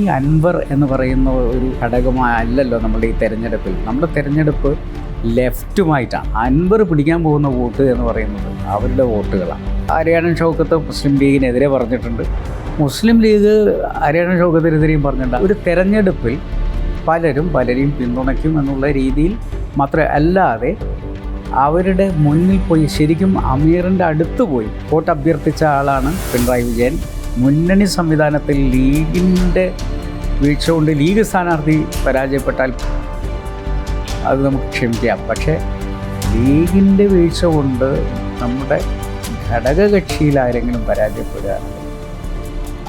ഈ അൻവർ എന്ന് പറയുന്ന ഒരു ഘടകമല്ലല്ലോ നമ്മുടെ ഈ തെരഞ്ഞെടുപ്പിൽ. നമ്മുടെ തെരഞ്ഞെടുപ്പ് ലെഫ്റ്റുമായിട്ടാണ്. അൻവർ പിടിക്കാൻ പോകുന്ന വോട്ട് എന്ന് പറയുന്നത് അവരുടെ വോട്ടുകളാണ്. ആര്യാടൻ ഷൗക്കത്ത് മുസ്ലിം ലീഗിനെതിരെ പറഞ്ഞിട്ടുണ്ട്, മുസ്ലിം ലീഗ് ആര്യാടൻ ഷൗക്കത്തിനെതിരെയും പറഞ്ഞിട്ടുണ്ട്. ഒരു തെരഞ്ഞെടുപ്പിൽ പലരെയും പിന്തുണയ്ക്കും എന്നുള്ള രീതിയിൽ മാത്രമേ അല്ലാതെ അവരുടെ മുന്നിൽ പോയി ശരിക്കും അമീറിൻ്റെ അടുത്ത് പോയി വോട്ട് അഭ്യർത്ഥിച്ച ആളാണ് പിണറായി വിജയൻ. മുന്നണി സംവിധാനത്തിൽ ലീഗിൻ്റെ വീഴ്ച കൊണ്ട് ലീഗ് സ്ഥാനാർത്ഥി പരാജയപ്പെട്ടാൽ അത് നമുക്ക് ക്ഷമിക്കാം. പക്ഷേ ലീഗിൻ്റെ വീഴ്ച കൊണ്ട് നമ്മുടെ ഘടകകക്ഷിയിൽ ആരെങ്കിലും പരാജയപ്പെടുകയാണെങ്കിൽ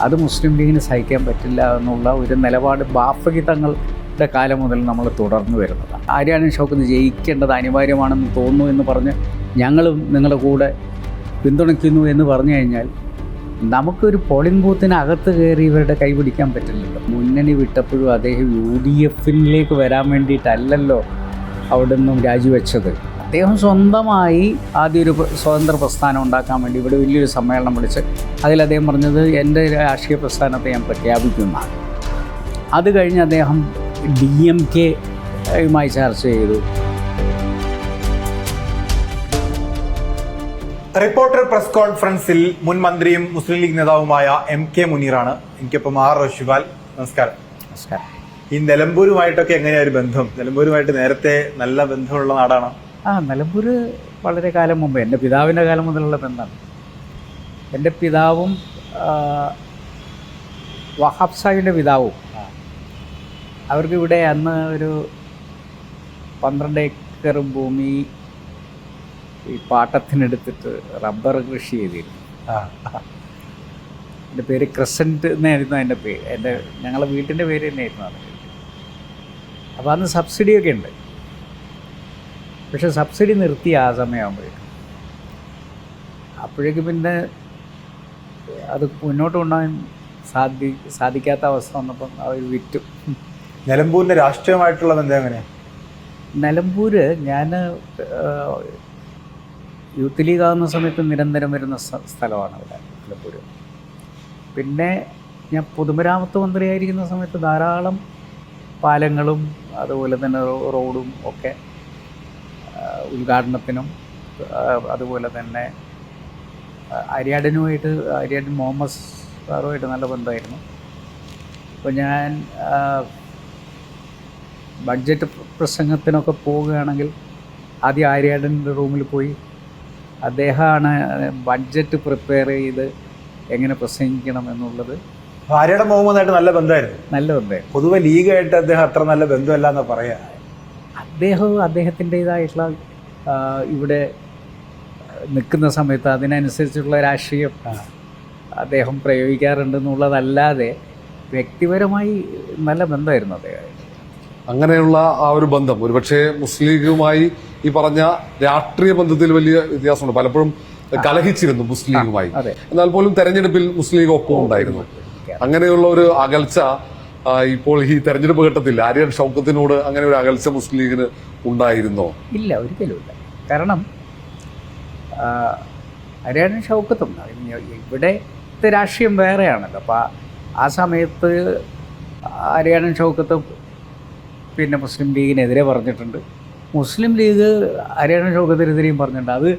അത് മുസ്ലിം ലീഗിന് സഹിക്കാൻ പറ്റില്ല എന്നുള്ള ഒരു നിലപാട് ബാഫഖി തങ്ങളുടെ കാലം മുതൽ നമ്മൾ തുടർന്നു വരുന്നതാണ്. ആര്യാടൻ ഷൗക്കത്ത് ജയിക്കേണ്ടത് അനിവാര്യമാണെന്ന് തോന്നുന്നു എന്ന് പറഞ്ഞ് ഞങ്ങളും നിങ്ങളുടെ കൂടെ പിന്തുണയ്ക്കുന്നു എന്ന് പറഞ്ഞു കഴിഞ്ഞാൽ നമുക്കൊരു പോളിംഗ് ബൂത്തിനകത്ത് കയറി ഇവരുടെ കൈ പിടിക്കാൻ പറ്റില്ലല്ലോ. മുന്നണി വിട്ടപ്പോഴും അദ്ദേഹം UDFിലേക്ക് വരാൻ വേണ്ടിയിട്ടല്ലല്ലോ അവിടെ നിന്നും രാജിവെച്ചത്. അദ്ദേഹം സ്വന്തമായി ആദ്യം ഒരു സ്വതന്ത്ര പ്രസ്ഥാനം ഉണ്ടാക്കാൻ വേണ്ടി ഇവിടെ വലിയൊരു സമ്മേളനം വിളിച്ച് അതിൽ അദ്ദേഹം പറഞ്ഞത് എൻ്റെ രാഷ്ട്രീയ പ്രസ്ഥാനത്തെ ഞാൻ പ്രഖ്യാപിക്കുന്നതാണ്. അത് കഴിഞ്ഞ് അദ്ദേഹം DMK-യുമായി ചർച്ച ചെയ്തു. റിപ്പോർട്ടർ പ്രസ് കോൺഫറൻസിൽ മുൻ മന്ത്രിയും മുസ്ലിം ലീഗ് നേതാവുമായ MK മുനീറാണ് എനിക്കൊപ്പം. ഷിബാൽ, നമസ്കാരം. നമസ്കാരം. ഈ നിലമ്പൂരുമായിട്ടൊക്കെ എങ്ങനെയാണ് ഒരു ബന്ധം? നിലമ്പൂരുമായിട്ട് നേരത്തെ നല്ല ബന്ധമുള്ള നാടാണ്. നിലമ്പൂർ വളരെ കാലം മുമ്പ് എൻ്റെ പിതാവിൻ്റെ കാലം മുതലുള്ള ബന്ധമാണ്. എൻ്റെ പിതാവും വഹാബ് സാഹിബിൻ്റെ പിതാവും അവർക്ക് ഇവിടെ അന്ന് ഒരു 12 ഏക്കർ ഭൂമി ഈ പാട്ടത്തിനെടുത്തിട്ട് റബ്ബർ കൃഷി ചെയ്തിരുന്നു. എൻ്റെ പേര് ക്രസൻറ്റ് എന്നായിരുന്നു എൻ്റെ പേര്. ഞങ്ങളുടെ വീട്ടിൻ്റെ പേര് തന്നെയായിരുന്നു അത്. അപ്പോൾ അന്ന് സബ്സിഡിയൊക്കെ ഉണ്ട്. പക്ഷെ സബ്സിഡി നിർത്തി ആ സമയമാകുമ്പോഴേക്കും. അപ്പോഴേക്കും പിന്നെ അത് മുന്നോട്ട് കൊണ്ടുപോകാൻ സാധിക്കാത്ത അവസ്ഥ വന്നപ്പം അവർ വിറ്റു. നിലമ്പൂരിൻ്റെ രാഷ്ട്രീയമായിട്ടുള്ള ബന്ധം എങ്ങനെയാണ്? നിലമ്പൂർ ഞാൻ യൂത്ത് ലീഗ് ആകുന്ന സമയത്ത് നിരന്തരം വരുന്ന സ്ഥലമാണ് ഇവിടെ നിലമ്പൂർ. പിന്നെ ഞാൻ പൊതുമരാമത്ത് മന്ത്രിയായിരിക്കുന്ന സമയത്ത് ധാരാളം പാലങ്ങളും അതുപോലെ തന്നെ റോഡും ഒക്കെ ഉദ്ഘാടനത്തിനും അതുപോലെ തന്നെ ആര്യാടൻ മുഹമ്മദ് സാറുമായിട്ട് നല്ല ബന്ധമായിരുന്നു. അപ്പോൾ ഞാൻ ബഡ്ജറ്റ് പ്രസംഗത്തിനൊക്കെ പോവുകയാണെങ്കിൽ ആദ്യം ആര്യാടൻ്റെ റൂമിൽ പോയി അദ്ദേഹമാണ് ബഡ്ജറ്റ് പ്രിപ്പയർ ചെയ്ത് എങ്ങനെ പ്രസംഗിക്കണം എന്നുള്ളത്. ആര്യാടൻ മുഹമ്മദായിട്ട് നല്ല ബന്ധമായിരുന്നു. നല്ല ബന്ധമായിരുന്നു. പൊതുവെ ലീഗായിട്ട് അദ്ദേഹം അത്ര നല്ല ബന്ധമല്ല എന്ന് പറയാം. അദ്ദേഹത്തിൻ്റേതായിട്ടുള്ള ഇവിടെ നിൽക്കുന്ന സമയത്ത് അതിനനുസരിച്ചുള്ള രാഷ്ട്രീയം അദ്ദേഹം പ്രയോഗിക്കാറുണ്ടെന്നുള്ളതല്ലാതെ വ്യക്തിപരമായി നല്ല ബന്ധമായിരുന്നു അദ്ദേഹം. അങ്ങനെയുള്ള ആ ഒരു ബന്ധം ഒരുപക്ഷെ മുസ്ലിം ലീഗുമായി ഈ പറഞ്ഞ രാഷ്ട്രീയ ബന്ധത്തിൽ വലിയ വ്യത്യാസമുണ്ട്. പലപ്പോഴും കലഹിച്ചിരുന്നു മുസ്ലിം ലീഗുമായി. എന്നാൽ പോലും തെരഞ്ഞെടുപ്പിൽ മുസ്ലിം ലീഗ് ഒപ്പം ഉണ്ടായിരുന്നു. അങ്ങനെയുള്ള ഒരു അകൽച്ച ഇപ്പോൾ ഈ തെരഞ്ഞെടുപ്പ് ഘട്ടത്തിൽ ആര്യാടൻ ഷൗക്കത്തിനോട് അങ്ങനെ ഒരു അകൽച്ച മുസ്ലിം ലീഗിന് ഉണ്ടായിരുന്നോ? ഇല്ല, ഒരിക്കലും ഇല്ല. കാരണം ആര്യാടൻ ഷൗക്കത്തും ഇവിടുത്തെ രാഷ്ട്രീയം വേറെയാണല്ലോ. അപ്പോൾ ആ സമയത്ത് ആര്യാടൻ ഷൗക്കത്ത് പിന്നെ മുസ്ലിം ലീഗിനെതിരെ പറഞ്ഞിട്ടുണ്ട്, മുസ്ലിം ലീഗ് ആര്യാടൻ ഷൗക്കത്തിനെതിരെയും പറഞ്ഞിട്ടുണ്ട്. അത്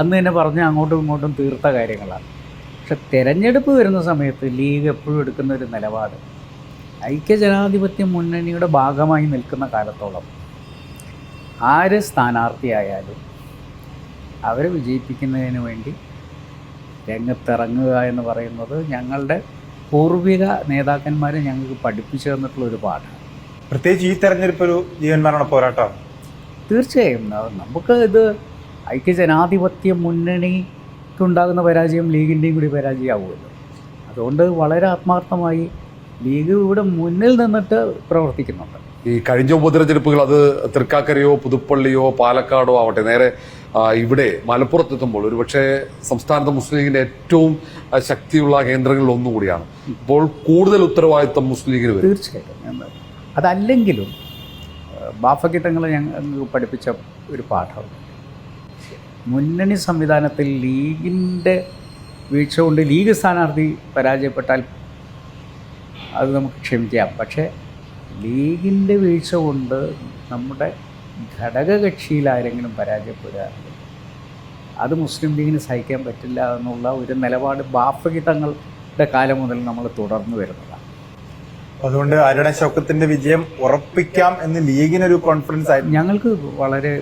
അന്ന് തന്നെ പറഞ്ഞ് അങ്ങോട്ടും ഇങ്ങോട്ടും തീർത്ത കാര്യങ്ങളാണ്. പക്ഷെ തിരഞ്ഞെടുപ്പ് വരുന്ന സമയത്ത് ലീഗ് എപ്പോഴും എടുക്കുന്ന ഒരു നിലപാട് ഐക്യജനാധിപത്യ മുന്നണിയുടെ ഭാഗമായി നിൽക്കുന്ന കാലത്തോളം ആര് സ്ഥാനാർത്ഥിയായാലും അവരെ വിജയിപ്പിക്കുന്നതിന് വേണ്ടി രംഗത്തിറങ്ങുക എന്ന് പറയുന്നത് ഞങ്ങളുടെ പൂർവിക നേതാക്കന്മാരെ ഞങ്ങൾക്ക് പഠിപ്പിച്ചു തന്നിട്ടുള്ള ഒരു പാഠമാണ്. പ്രത്യേകിച്ച് ഈ തെരഞ്ഞെടുപ്പ് ഒരു ജീവന്മാരാണ് പോരാട്ടമാണ്. തീർച്ചയായും നമുക്ക് ഇത് ഐക്യജനാധിപത്യ മുന്നണിക്കുണ്ടാകുന്ന പരാജയം ലീഗിൻ്റെയും കൂടി പരാജയമാവുമല്ലോ. അതുകൊണ്ട് വളരെ ആത്മാർത്ഥമായി ലീഗ് ഇവിടെ മുന്നിൽ നിന്നിട്ട് പ്രവർത്തിക്കുന്നുണ്ട്. ഈ കഴിഞ്ഞ ഉപതെരഞ്ഞെടുപ്പുകൾ അത് തൃക്കാക്കരയോ പുതുപ്പള്ളിയോ പാലക്കാടോ ആവട്ടെ, നേരെ ഇവിടെ മലപ്പുറത്തെത്തുമ്പോൾ ഒരുപക്ഷെ സംസ്ഥാനത്തെ മുസ്ലിം ലീഗിന്റെ ഏറ്റവും ശക്തിയുള്ള കേന്ദ്രങ്ങളിൽ ഒന്നുകൂടിയാണ്. ഇപ്പോൾ കൂടുതൽ ഉത്തരവാദിത്വം മുസ്ലിം ലീഗിന് വരും. തീർച്ചയായിട്ടും. അതല്ലെങ്കിലും ബാഫഖി തങ്ങൾ ഞങ്ങൾക്ക് പഠിപ്പിച്ച ഒരു പാഠമാണ്. മുന്നണി സംവിധാനത്തിൽ ലീഗിൻ്റെ വീഴ്ച കൊണ്ട് ലീഗ് സ്ഥാനാർത്ഥി പരാജയപ്പെട്ടാൽ അത് നമുക്ക് ക്ഷമിക്കാം. പക്ഷേ ലീഗിൻ്റെ വീഴ്ച കൊണ്ട് നമ്മുടെ ഘടകകക്ഷിയിൽ ആരെങ്കിലും പരാജയപ്പെടുകയാണെങ്കിൽ അത് മുസ്ലിം ലീഗിന് സഹിക്കാൻ പറ്റില്ല എന്നുള്ള ഒരു നിലപാട് ബാഫഖി തങ്ങളുടെ കാലം മുതൽ നമ്മൾ തുടർന്നു വരുന്നതാണ്. അതുകൊണ്ട് ആര്യടൻ ഷൗക്കത്തിന്റെ വിജയം ഉറപ്പിക്കാം എന്ന് ലീഗിനൊരു കോൺഫിഡൻസ് ആയിരുന്നു. ഞങ്ങൾക്ക് വളരെ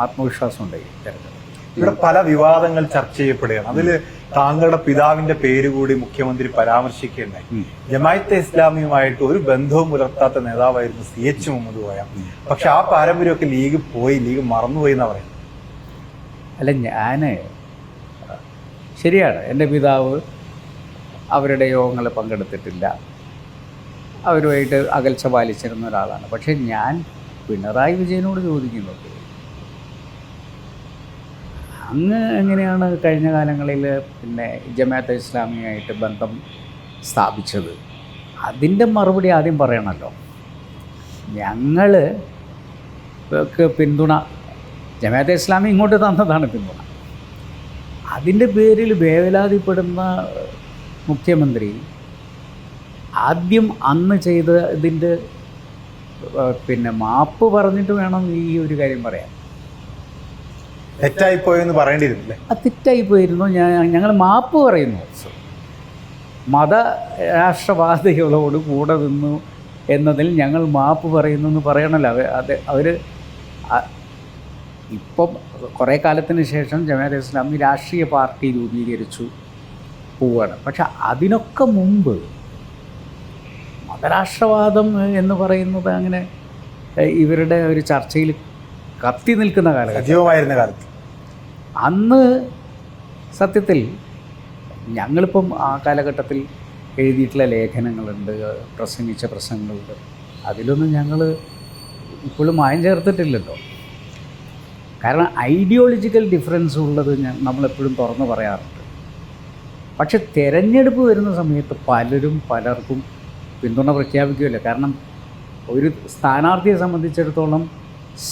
ആത്മവിശ്വാസമുണ്ട് ഈ തെരഞ്ഞെടുപ്പ്. ഇവിടെ പല വിവാദങ്ങൾ ചർച്ച ചെയ്യപ്പെടുകയാണ്. അതിൽ താങ്കളുടെ പിതാവിന്റെ പേര് കൂടി മുഖ്യമന്ത്രി പരാമർശിക്കുകയുണ്ടായി. ജമാഅത്തെ ഇസ്ലാമിയുമായിട്ട് ഒരു ബന്ധവും പുലർത്താത്ത നേതാവായിരുന്നു CH മുഹമ്മദ് കോയ. പക്ഷെ ആ പാരമ്പര്യമൊക്കെ ലീഗ് മറന്നുപോയി എന്നാ പറയുന്നത്. അല്ല, ശരിയാണ്, എൻ്റെ പിതാവ് അവരുടെ യോഗങ്ങളിൽ പങ്കെടുത്തിട്ടില്ല, അവരുമായിട്ട് അകൽച്ച പാലിച്ചിരുന്ന ഒരാളാണ്. പക്ഷേ ഞാൻ പിണറായി വിജയനോട് ചോദിക്കുന്നത്, അങ്ങ് എങ്ങനെയാണ് കഴിഞ്ഞ കാലങ്ങളിൽ പിന്നെ ജമാഅത്തെ ഇസ്ലാമിയായിട്ട് ബന്ധം സ്ഥാപിച്ചത്? അതിൻ്റെ മറുപടി ആദ്യം പറയണമല്ലോ. ഞങ്ങൾക്ക് പിന്തുണ ജമാഅത്തെ ഇസ്ലാമി ഇങ്ങോട്ട് തന്നതാണ് പിന്തുണ. അതിൻ്റെ പേരിൽ വേവലാതിപ്പെടുന്ന മുഖ്യമന്ത്രി ആദ്യം അന്ന് ചെയ്തതിൻ്റെ പിന്നെ മാപ്പ് പറഞ്ഞിട്ട് വേണം ഈ ഒരു കാര്യം പറയാൻ. തെറ്റായിപ്പോയെന്ന് പറയേണ്ടിയിരുന്നില്ലേ? അത് തെറ്റായിപ്പോയിരുന്നു. ഞങ്ങൾ മാപ്പ് പറയുന്നു. മതരാഷ്ട്രവാദികളോട് കൂടെ നിന്നു എന്നതിൽ ഞങ്ങൾ മാപ്പ് പറയുന്നു എന്ന് പറയണമല്ലോ. അവർ ഇപ്പം കുറേ കാലത്തിന് ശേഷം ജമാഅത്തെ ഇസ്ലാമി രാഷ്ട്രീയ പാർട്ടി രൂപീകരിച്ചു പോവുകയാണ്. പക്ഷെ അതിനൊക്കെ മുമ്പ് മതരാഷ്ട്രവാദം എന്ന് പറയുന്നത് അങ്ങനെ ഇവരുടെ ഒരു ചർച്ചയിൽ കത്തി നിൽക്കുന്ന സജീവമായിരുന്ന കാലത്ത് അന്ന് സത്യത്തിൽ ഞങ്ങളിപ്പം ആ കാലഘട്ടത്തിൽ എഴുതിയിട്ടുള്ള ലേഖനങ്ങളുണ്ട്, പ്രസംഗിച്ച പ്രസംഗങ്ങളുണ്ട്. അതിലൊന്നും ഞങ്ങൾ ഇപ്പോഴും മായം ചേർത്തിട്ടില്ലല്ലോ. കാരണം ഐഡിയോളജിക്കൽ ഡിഫറൻസ് ഉള്ളത് നമ്മളെപ്പോഴും തുറന്നു പറയാറുണ്ട്. പക്ഷെ തിരഞ്ഞെടുപ്പ് വരുന്ന സമയത്ത് പലർക്കും പിന്തുണ പ്രഖ്യാപിക്കുകയില്ല. കാരണം ഒരു സ്ഥാനാർത്ഥിയെ സംബന്ധിച്ചിടത്തോളം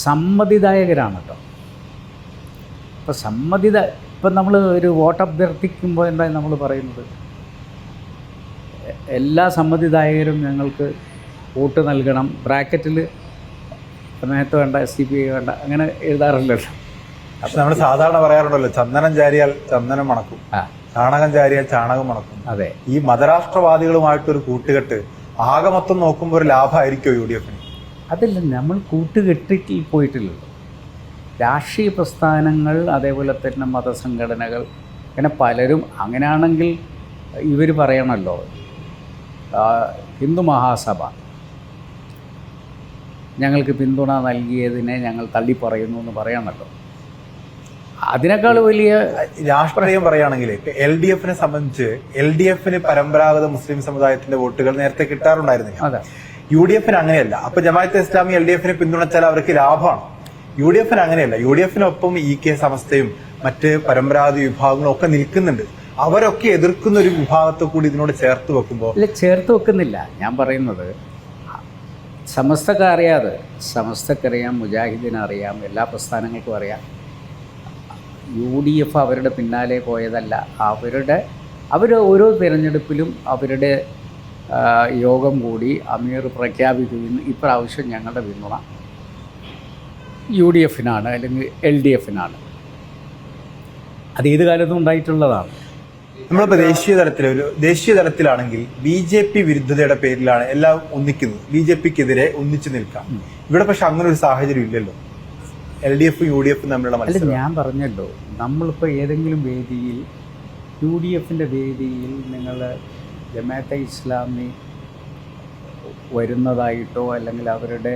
സമ്മതിദായകരാണ് കേട്ടോ. ഇപ്പം നമ്മൾ ഒരു വോട്ട് അഭ്യർത്ഥിക്കുമ്പോൾ എന്താ നമ്മൾ പറയുന്നത്? എല്ലാ സമ്മതിദായകരും ഞങ്ങൾക്ക് വോട്ട് നൽകണം, ബ്രാക്കറ്റിൽ സമയത്ത് വേണ്ട, SDPI വേണ്ട, അങ്ങനെ എഴുതാറില്ലല്ലോ. പക്ഷെ നമ്മൾ സാധാരണ പറയാറുണ്ടല്ലോ, ചന്ദനം ചാരിയാൽ ചന്ദനം മണക്കും, ചാണകം ചാരിയാൽ ചാണകം മണക്കും. അതെ, ഈ മതരാഷ്ട്രവാദികളുമായിട്ടൊരു കൂട്ടുകെട്ട് ആകെ മൊത്തം നോക്കുമ്പോൾ ഒരു ലാഭമായിരിക്കുമോ UDF? അതല്ല, നമ്മൾ കൂട്ടുകെട്ടിൽ പോയിട്ടില്ലല്ലോ. രാഷ്ട്രീയ പ്രസ്ഥാനങ്ങൾ, അതേപോലെ തന്നെ മതസംഘടനകൾ, അങ്ങനെ പലരും. അങ്ങനെയാണെങ്കിൽ ഇവർ പറയണമല്ലോ, ഹിന്ദു മഹാസഭ ഞങ്ങൾക്ക് പിന്തുണ നൽകിയതിനെ ഞങ്ങൾ തള്ളിപ്പറയുന്നു എന്ന് പറയണമല്ലോ. അതിനേക്കാൾ വലിയ രാഷ്ട്രീയം പറയുകയാണെങ്കിൽ LDFനെ സംബന്ധിച്ച് LDFന് പരമ്പരാഗത മുസ്ലിം സമുദായത്തിന്റെ വോട്ടുകൾ നേരത്തെ കിട്ടാറുണ്ടായിരുന്നില്ല. അതെ, UDFന് അങ്ങനെയല്ല. അപ്പൊ ജമാഅത്തെ ഇസ്ലാമി LDFനെ പിന്തുണച്ചാൽ അവർക്ക് ലാഭമാണ്. UDFന് അങ്ങനെയല്ല. UDFനൊപ്പം EK സമസ്തയും മറ്റ് പരമ്പരാഗത വിഭാഗങ്ങളും ഒക്കെ നിൽക്കുന്നുണ്ട്. അവരൊക്കെ എതിർക്കുന്ന ഒരു വിഭാഗത്തെ കൂടി ഇതിനോട് ചേർത്ത് വെക്കുമ്പോൾ ചേർത്ത് വെക്കുന്നില്ല. ഞാൻ പറയുന്നത് സമസ്തക്കറിയാം, മുജാഹിദിനറിയാം, എല്ലാ പ്രസ്ഥാനങ്ങൾക്കും അറിയാം. UDF അവരുടെ പിന്നാലെ പോയതല്ല. അവർ ഓരോ തിരഞ്ഞെടുപ്പിലും അവരുടെ യോഗം കൂടി അമീർ പ്രഖ്യാപിക്കുന്നു, ഇപ്രാവശ്യം ഞങ്ങളുടെ പിന്തുണ UDFനാണ് അല്ലെങ്കിൽ LDFനാണ്. അത് ഏത് കാലത്തും ഉണ്ടായിട്ടുള്ളതാണ്. നമ്മളിപ്പോൾ ദേശീയ തലത്തിലാണെങ്കിൽ BJP വിരുദ്ധതയുടെ പേരിലാണ് എല്ലാം ഒന്നിക്കുന്നത്, BJPക്കെതിരെ ഒന്നിച്ചു നിൽക്കാം. ഇവിടെ പക്ഷെ അങ്ങനെ ഒരു സാഹചര്യം ഇല്ലല്ലോ. LDFും UDFും തമ്മിലുള്ള മത്സരം. ഞാൻ പറഞ്ഞല്ലോ, നമ്മളിപ്പോൾ ഏതെങ്കിലും വേദിയിൽ UDFിൻ്റെ വേദിയിൽ നിങ്ങൾ ജമാഅത്തെ ഇസ്ലാമി വരുന്നതായിട്ടോ അല്ലെങ്കിൽ അവരുടെ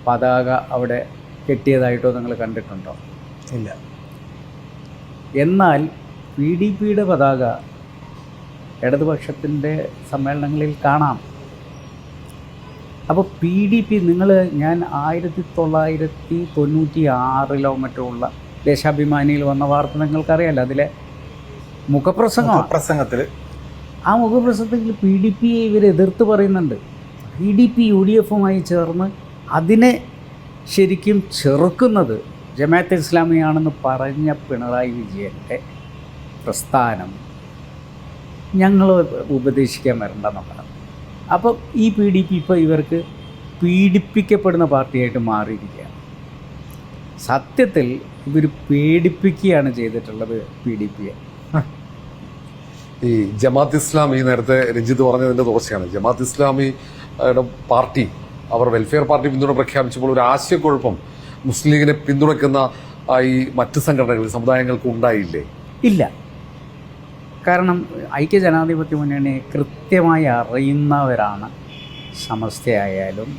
പതാക അവിടെ കെട്ടിയതായിട്ടോ നിങ്ങൾ കണ്ടിട്ടുണ്ടോ? ഇല്ല. എന്നാൽ PDPയുടെ പതാക ഇടതുപക്ഷത്തിൻ്റെ സമ്മേളനങ്ങളിൽ കാണാം. അപ്പോൾ PDP ഞാൻ 1996 മറ്റോ ഉള്ള ദേശാഭിമാനിയിൽ വന്ന വാർത്ത നിങ്ങൾക്കറിയാമല്ലോ. അതിലെ മുഖപ്രസംഗത്തിൽ ആ മുഖപ്രസംഗത്തിൽ PDPയെ ഇവർ എതിർത്ത് പറയുന്നുണ്ട്. PDP UDFുമായി ചേർന്ന് അതിനെ ശരിക്കും ചെറുക്കുന്നത് ജമാഅത്തെ ഇസ്ലാമിയാണെന്ന് പറഞ്ഞ പിണറായി വിജയൻ്റെ പ്രസ്ഥാനം ഞങ്ങൾ ഉപദേശിക്കാൻ വരണ്ടെന്ന് പറഞ്ഞു. അപ്പം ഈ PDP ഇപ്പോൾ ഇവർക്ക് പീഡിപ്പിക്കപ്പെടുന്ന പാർട്ടിയായിട്ട് മാറിയിരിക്കുകയാണ്. സത്യത്തിൽ ഇവർ പേടിപ്പിക്കുകയാണ് ചെയ്തിട്ടുള്ളത് PDPയെ. ഈ ജമാഅത്ത് ഇസ്ലാമി, നേരത്തെ രഞ്ജിത്ത് പറഞ്ഞതിന്റെ തുടർച്ചയാണ്, ജമാഅത്ത് ഇസ്ലാമിയുടെ പാർട്ടി അവർ വെൽഫെയർ പാർട്ടി പിന്തുണ പ്രഖ്യാപിച്ചപ്പോൾ ഒരു ആശയക്കുഴപ്പം മുസ്ലിം ലീഗിനെ പിന്തുണയ്ക്കുന്ന ഈ മറ്റ് സംഘടനകൾ, സമുദായങ്ങൾക്ക് ഉണ്ടായില്ലേ? ഇല്ല. കാരണം ഐക്യജനാധിപത്യ മുന്നണിയെ കൃത്യമായി അറിയുന്നവരാണ് സമസ്തയായാലും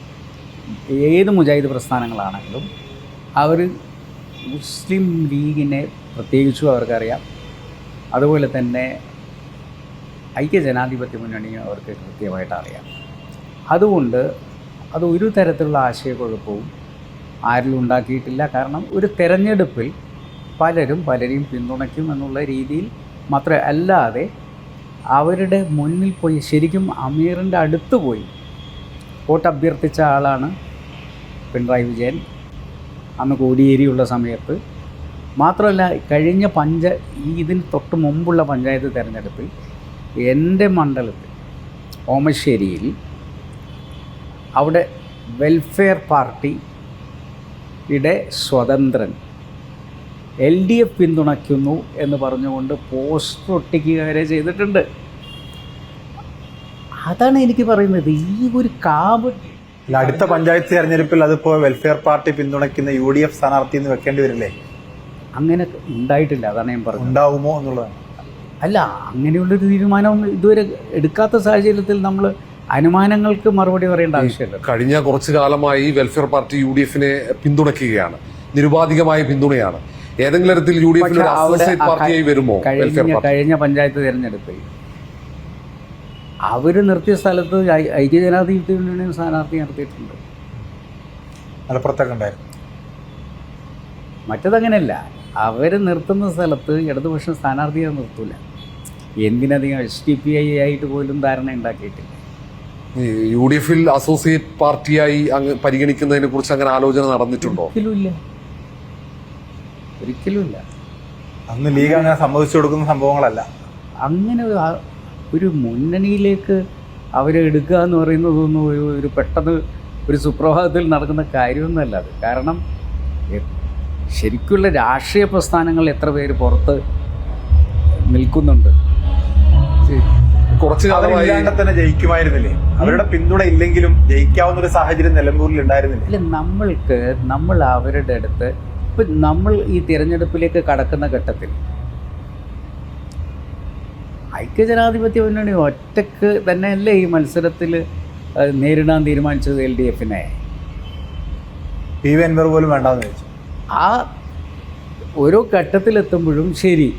ഏത് മുജാഹിദ് പ്രസ്ഥാനങ്ങളാണെങ്കിലും. അവർ മുസ്ലിം ലീഗിനെ പ്രത്യേകിച്ചും അവർക്കറിയാം. അതുപോലെ തന്നെ ഐക്യജനാധിപത്യ മുന്നണിയെ അവർക്ക് കൃത്യമായിട്ട് അറിയാം. അതുകൊണ്ട് അത് ഒരു തരത്തിലുള്ള ആശയക്കുഴപ്പവും ആരിലും ഉണ്ടാക്കിയിട്ടില്ല. കാരണം ഒരു തെരഞ്ഞെടുപ്പിൽ പലരെയും പിന്തുണയ്ക്കും എന്നുള്ള രീതിയിൽ മാത്രമേ, അല്ലാതെ അവരുടെ മുന്നിൽ പോയി ശരിക്കും അമീറിൻ്റെ അടുത്ത് പോയി വോട്ട് അഭ്യർത്ഥിച്ച ആളാണ് പിണറായി വിജയൻ അന്ന് കോടിയേരിയുള്ള സമയത്ത്. മാത്രമല്ല കഴിഞ്ഞ ഇതിന് തൊട്ട് മുമ്പുള്ള പഞ്ചായത്ത് തെരഞ്ഞെടുപ്പിൽ എൻ്റെ മണ്ഡലത്തിൽ ഓമശ്ശേരിയിൽ അവിടെ വെൽഫെയർ പാർട്ടിയുടെ സ്വതന്ത്രൻ LDF പിന്തുണയ്ക്കുന്നു എന്ന് പറഞ്ഞുകൊണ്ട് പോസ്റ്റർ ഒട്ടിക്കുക വരെ ചെയ്തിട്ടുണ്ട്. അതാണ് എനിക്ക് പറയുന്നത്, ഈ ഒരു അടുത്ത പഞ്ചായത്ത് തെരഞ്ഞെടുപ്പിൽ അതിപ്പോൾ വെൽഫെയർ പാർട്ടി പിന്തുണയ്ക്കുന്ന UDF സ്ഥാനാർത്ഥി എന്ന് വെക്കേണ്ടി വരില്ലേ? അങ്ങനെ ഉണ്ടായിട്ടില്ല. അതാണ് ഞാൻ പറഞ്ഞത്. ഉണ്ടാവുമോ എന്നുള്ളതാണ്. അല്ല, അങ്ങനെയുള്ളൊരു തീരുമാനം ഇതുവരെ എടുക്കാത്ത സാഹചര്യത്തിൽ നമ്മൾ അനുമാനങ്ങൾക്ക് മറുപടി പറയേണ്ട ആവശ്യമില്ല. കഴിഞ്ഞ കുറച്ചു കാലമായി വെൽഫെയർ പാർട്ടി UDFനെ പിന്തുണയ്ക്കുകയാണ്, നിരുപാധികമായ പിന്തുണയാണ്. ഏതെങ്കിലും തരത്തിൽ UDF അസോസിയേറ്റ് പാർട്ടിയായി വരുമോ? കഴിഞ്ഞ പഞ്ചായത്ത് തിരഞ്ഞെടുപ്പിൽ അവർ നിർത്തിയ സ്ഥലത്ത് ഐക്യജനാധിപത്യ മുന്നണി സ്ഥാനാർത്ഥി നിർത്തിയിട്ടുണ്ട്. മലപ്പുറത്തൊക്കെ ഉണ്ടായിരുന്നു. മറ്റതങ്ങനെയല്ല, അവർ നിർത്തുന്ന സ്ഥലത്ത് ഇടതുപക്ഷം സ്ഥാനാർത്ഥിയെ നിർത്തൂല. എന്തിനധികം SDPI ആയിട്ട് പോലും ധാരണ ഉണ്ടാക്കിയിട്ടില്ല. UDFിൽ അസോസിയേറ്റ് പാർട്ടിയായി പരിഗണിക്കുന്നതിനെ കുറിച്ച് അങ്ങനെ ആലോചന നടന്നിട്ടുണ്ടോ? ഒരിക്കലുമില്ല. അന്ന് ലീഗ് അങ്ങനെ സമ്മതിച്ചു കൊടുക്കുന്ന സംഭവങ്ങളല്ല. അങ്ങനെ ഒരു മുന്നണിയിലേക്ക് അവരെ എടുക്കുക എന്ന് പറയുന്നതൊന്നും ഒരു പെട്ടെന്ന് ഒരു സുപ്രഭാതത്തിൽ നടക്കുന്ന കാര്യമൊന്നുമല്ല അത്. കാരണം ശരിക്കുള്ള രാഷ്ട്രീയ പ്രസ്ഥാനങ്ങൾ എത്ര പേര് പുറത്ത് നിൽക്കുന്നുണ്ട്. കുറച്ച് കാലമായി തന്നെ ജയിക്കുമായിരുന്നില്ലേ? അവരുടെ പിന്തുണ ഇല്ലെങ്കിലും ജയിക്കാവുന്ന ഒരു സാഹചര്യം നിലമ്പൂരിൽ ഉണ്ടായിരുന്നില്ല. അല്ല, നമ്മൾ അവരുടെ അടുത്ത് ഇപ്പം നമ്മൾ ഈ തിരഞ്ഞെടുപ്പിലേക്ക് കടക്കുന്ന ഘട്ടത്തിൽ ഐക്യജനാധിപത്യ മുന്നണി ഒറ്റക്ക് തന്നെയല്ലേ ഈ മത്സരത്തിൽ നേരിടാൻ തീരുമാനിച്ചത് LDFനെ. PV അൻവർ പോലും വേണ്ടാന്ന് വെച്ചു. ആ ഓരോ ഘട്ടത്തിലെത്തുമ്പോഴും ശരി,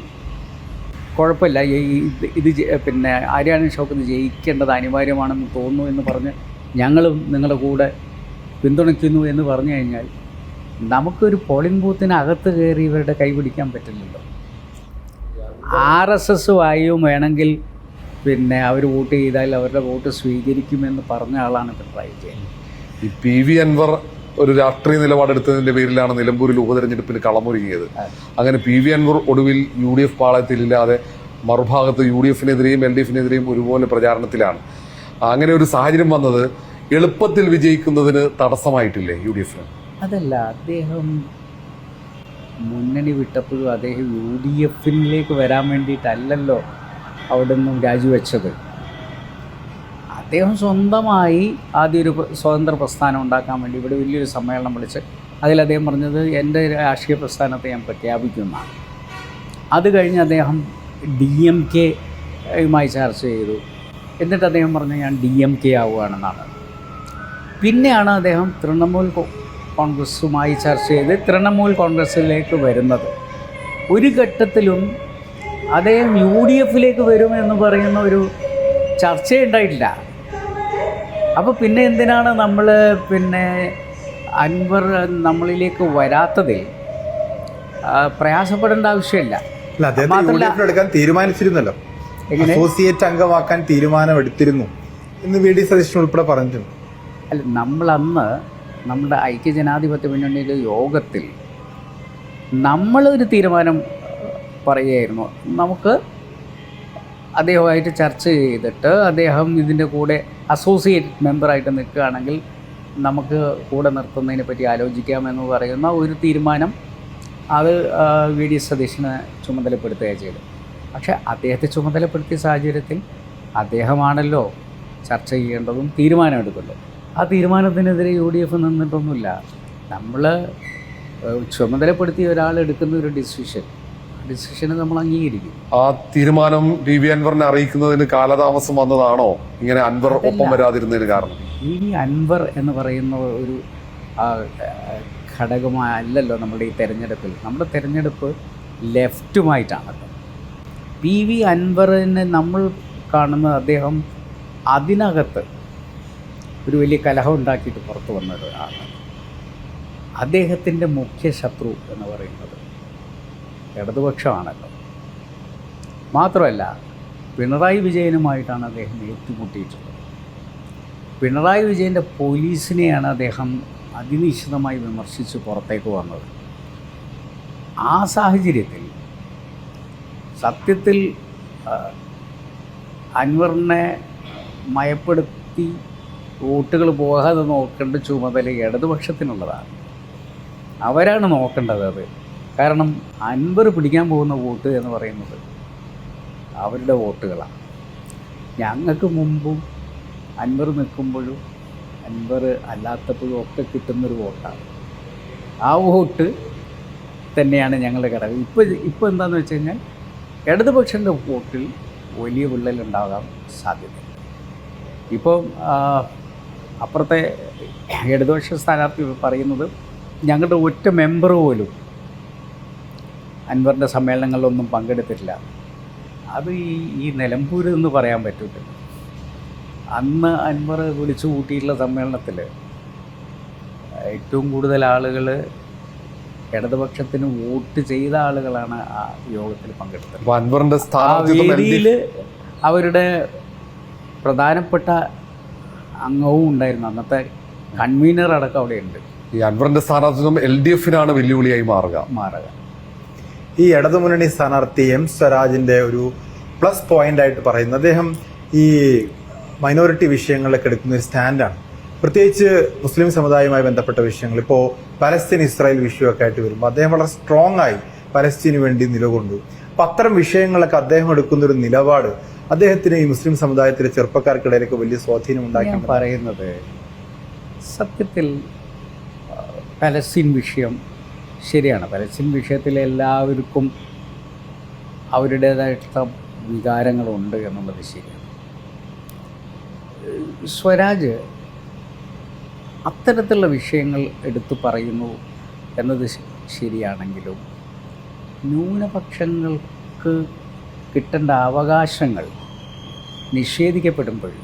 കുഴപ്പമില്ല, ഇത് പിന്നെ ആര്യാടൻ ഷൗക്കത്ത് ജയിക്കേണ്ടത് അനിവാര്യമാണെന്ന് തോന്നുന്നു എന്ന് പറഞ്ഞ് ഞങ്ങളും നിങ്ങളുടെ കൂടെ പിന്തുണയ്ക്കുന്നു എന്ന് പറഞ്ഞു കഴിഞ്ഞാൽ നമുക്കൊരു പോളിംഗ് ബൂത്തിനകത്ത് കയറി ഇവരുടെ കൈ പിടിക്കാൻ പറ്റില്ലല്ലോ. RSSുമായും വേണമെങ്കിൽ പിന്നെ അവർ വോട്ട് ചെയ്താൽ അവരുടെ വോട്ട് സ്വീകരിക്കുമെന്ന് പറഞ്ഞ ആളാണ് പിണറായി വിജയൻ. ഈ PV അൻവർ ഒരു രാഷ്ട്രീയ നിലപാടെടുത്തതിന്റെ പേരിലാണ് നിലമ്പൂരിൽ ഉപതെരഞ്ഞെടുപ്പിന് കളമൊരുങ്ങിയത്. അങ്ങനെ PV അൻവർ ഒടുവിൽ UDF പാളയത്തിലില്ലാതെ മറുഭാഗത്ത് UDFനെതിരെയും LDFനെതിരെയും ഒരുപോലെ പ്രചാരണത്തിലാണ്. അങ്ങനെ ഒരു സാഹചര്യം വന്നത് എളുപ്പത്തിൽ വിജയിക്കുന്നതിന് തടസ്സമായിട്ടില്ലേ UDFന്? അതല്ല, അദ്ദേഹം മുന്നണി വിട്ടപ്പോഴും അദ്ദേഹം UDFിലേക്ക് വരാൻ വേണ്ടിയിട്ടല്ലല്ലോ അവിടെ നിന്നും രാജിവെച്ചത്. അദ്ദേഹം സ്വന്തമായി ആദ്യം ഒരു സ്വതന്ത്ര പ്രസ്ഥാനം ഉണ്ടാക്കാൻ വേണ്ടി ഇവിടെ വലിയൊരു സമ്മേളനം വിളിച്ച് അതിൽ അദ്ദേഹം പറഞ്ഞത് എൻ്റെ രാഷ്ട്രീയ പ്രസ്ഥാനത്തെ ഞാൻ പ്രഖ്യാപിക്കുന്നതാണ്. അത് കഴിഞ്ഞ് അദ്ദേഹം DMK-യുമായി ചർച്ച ചെയ്തു. എന്നിട്ട് അദ്ദേഹം പറഞ്ഞു ഞാൻ DMK ആവുകയാണെന്നാണ്. പിന്നെയാണ് അദ്ദേഹം തൃണമൂൽ കോൺഗ്രസുമായി ചർച്ച ചെയ്ത് തൃണമൂൽ കോൺഗ്രസിലേക്ക് വരുന്നത്. ഒരു ഘട്ടത്തിലും അദ്ദേഹം UDFിലേക്ക് വരുമെന്ന് പറയുന്ന ഒരു ചർച്ചയുണ്ടായിട്ടില്ല. അപ്പോൾ പിന്നെ എന്തിനാണ് നമ്മൾ പിന്നെ അൻവർ നമ്മളിലേക്ക് വരാത്തതിൽ പ്രയാസപ്പെടേണ്ട ആവശ്യമില്ല. എടുക്കാൻ തീരുമാനിച്ചിരുന്നല്ലോ, അസോസിയേറ്റ് അംഗമാക്കാൻ തീരുമാനമെടുത്തിരുന്നു എന്ന് VD സതീശൻ ഉൾപ്പെടെ പറഞ്ഞിട്ടുണ്ട്. അല്ല, നമ്മളന്ന് നമ്മുടെ ഐക്യജനാധിപത്യ മുന്നണിയുടെ യോഗത്തിൽ നമ്മളൊരു തീരുമാനം പറയുകയായിരുന്നു. നമുക്ക് അദ്ദേഹമായിട്ട് ചർച്ച ചെയ്തിട്ട് അദ്ദേഹം ഇതിൻ്റെ കൂടെ അസോസിയേറ്റ് മെമ്പറായിട്ട് നിൽക്കുകയാണെങ്കിൽ നമുക്ക് കൂടെ നിർത്തുന്നതിനെ പറ്റി ആലോചിക്കാമെന്ന് പറയുന്ന ഒരു തീരുമാനം അത് വി ഡി സതീശനെ ചുമതലപ്പെടുത്തുകയാണ് ചെയ്തത്. പക്ഷേ അദ്ദേഹത്തെ ചുമതലപ്പെടുത്തിയ സാഹചര്യത്തിൽ അദ്ദേഹമാണല്ലോ ചർച്ച ചെയ്യേണ്ടതും തീരുമാനമെടുക്കുമല്ലോ. ആ തീരുമാനത്തിനെതിരെ UDF നിന്നിട്ടൊന്നുമില്ല. നമ്മൾ ചുമതലപ്പെടുത്തിയ ഒരാൾ എടുക്കുന്ന ഒരു ഡിസിഷന് നമ്മൾ അംഗീകരിക്കും. ആ തീരുമാനം PV അൻവറിനെ അറിയിക്കുന്നതിന് കാലതാമസം വന്നതാണോ ഇങ്ങനെ അൻവർ ഒപ്പം വരാതിരുന്നതിന് കാരണം? PV അൻവർ എന്ന് പറയുന്ന ഒരു ഘടകമല്ലല്ലോ നമ്മുടെ ഈ തെരഞ്ഞെടുപ്പിൽ. നമ്മുടെ തെരഞ്ഞെടുപ്പ് ലെഫ്റ്റുമായിട്ടാണല്ലോ. PV അൻവറിനെ നമ്മൾ കാണുന്നത് അദ്ദേഹം അതിനകത്ത് ഒരു വലിയ കലഹം ഉണ്ടാക്കിയിട്ട് പുറത്തു വന്നതാണ്. അദ്ദേഹത്തിൻ്റെ മുഖ്യ ശത്രു എന്ന് പറയുന്നത് ഇടതുപക്ഷമാണല്ലോ. മാത്രമല്ല പിണറായി വിജയനുമായിട്ടാണ് അദ്ദേഹം ഏറ്റുമുട്ടിയിട്ടുള്ളത്. പിണറായി വിജയൻ്റെ പോലീസിനെയാണ് അദ്ദേഹം അതിനിശ്ചിതമായി വിമർശിച്ച് പുറത്തേക്ക് വന്നത്. ആ സാഹചര്യത്തിൽ സത്യത്തിൽ അൻവറിനെ മയപ്പെടുത്തി വോട്ടുകൾ പോകാതെ നോക്കേണ്ട ചുമതല ഇടതുപക്ഷത്തിനുള്ളതാണ്. അവരാണ് നോക്കേണ്ടത് അത്. കാരണം അൻവർ പിടിക്കാൻ പോകുന്ന വോട്ട് എന്ന് പറയുന്നത് അവരുടെ വോട്ടുകളാണ്. ഞങ്ങൾക്ക് മുമ്പും അൻവർ നിൽക്കുമ്പോഴും അൻവർ അല്ലാത്തപ്പോഴും ഒക്കെ കിട്ടുന്നൊരു വോട്ടാണ്. ആ വോട്ട് തന്നെയാണ് ഞങ്ങളുടെ ഘടകം. ഇപ്പോൾ എന്താണെന്ന് വെച്ച് കഴിഞ്ഞാൽ ഇടതുപക്ഷൻ്റെ വോട്ടിൽ വലിയ വിള്ളലുണ്ടാകാൻ സാധ്യത. ഇപ്പോൾ അപ്പുറത്തെ ഇടതുപക്ഷ സ്ഥാനാർത്ഥി പറയുന്നത് ഞങ്ങളുടെ ഒറ്റ മെമ്പർ പോലും അൻവറിൻ്റെ സമ്മേളനങ്ങളിലൊന്നും പങ്കെടുത്തിട്ടില്ല. അത് ഈ നിലമ്പൂർ എന്ന് പറയാൻ പറ്റില്ല. അന്ന് അൻവർ വിളിച്ചു കൂട്ടിയിട്ടുള്ള സമ്മേളനത്തിൽ ഏറ്റവും കൂടുതൽ ആളുകൾ ഇടതുപക്ഷത്തിന് വോട്ട് ചെയ്ത ആളുകളാണ് ആ യോഗത്തിൽ പങ്കെടുത്തത്. അൻവറിന്റെ വേദിയിൽ അവരുടെ പ്രധാനപ്പെട്ട അംഗവും ഉണ്ടായിരുന്നു. അന്നത്തെ കൺവീനർ അടക്കം അവിടെയുണ്ട്. ഈ അൻവറിന്റെ സ്ഥാനാർത്ഥിത്വം LDF-നാണ് വെല്ലുവിളിയായി മാറുക. ഈ ഇടതുമുന്നണി സ്ഥാനാർത്ഥി M സ്വരാജിന്റെ ഒരു പ്ലസ് പോയിന്റ് ആയിട്ട് പറയുന്നത് അദ്ദേഹം ഈ മൈനോറിറ്റി വിഷയങ്ങളിലൊക്കെ എടുക്കുന്ന ഒരു സ്റ്റാൻഡാണ്. പ്രത്യേകിച്ച് മുസ്ലിം സമുദായവുമായി ബന്ധപ്പെട്ട വിഷയങ്ങൾ, ഇപ്പോൾ പലസ്തീൻ ഇസ്രായേൽ വിഷയമൊക്കെ ആയിട്ട് വരുമ്പോൾ അദ്ദേഹം വളരെ സ്ട്രോങ് ആയി പലസ്തീന് വേണ്ടി നിലകൊണ്ടു. അപ്പം അത്തരം വിഷയങ്ങളൊക്കെ അദ്ദേഹം എടുക്കുന്നൊരു നിലപാട് അദ്ദേഹത്തിന് ഈ മുസ്ലിം സമുദായത്തിലെ ചെറുപ്പക്കാർക്കിടയിലൊക്കെ വലിയ സ്വാധീനം ഉണ്ടാക്കി. പറയുന്നത് സത്യത്തിൽ പലസ്തീൻ വിഷയം ശരിയാണ്. പലസ്തീൻ വിഷയത്തിൽ എല്ലാവർക്കും അവരുടേതായിട്ടുള്ള വികാരങ്ങളുണ്ട് എന്നുള്ളത് ശരിയാണ്. സ്വരാജ് അത്തരത്തിലുള്ള വിഷയങ്ങൾ എടുത്തു പറയുന്നു എന്നത് ശരിയാണെങ്കിലും ന്യൂനപക്ഷങ്ങൾക്ക് കിട്ടേണ്ട അവകാശങ്ങൾ നിഷേധിക്കപ്പെടുമ്പോൾ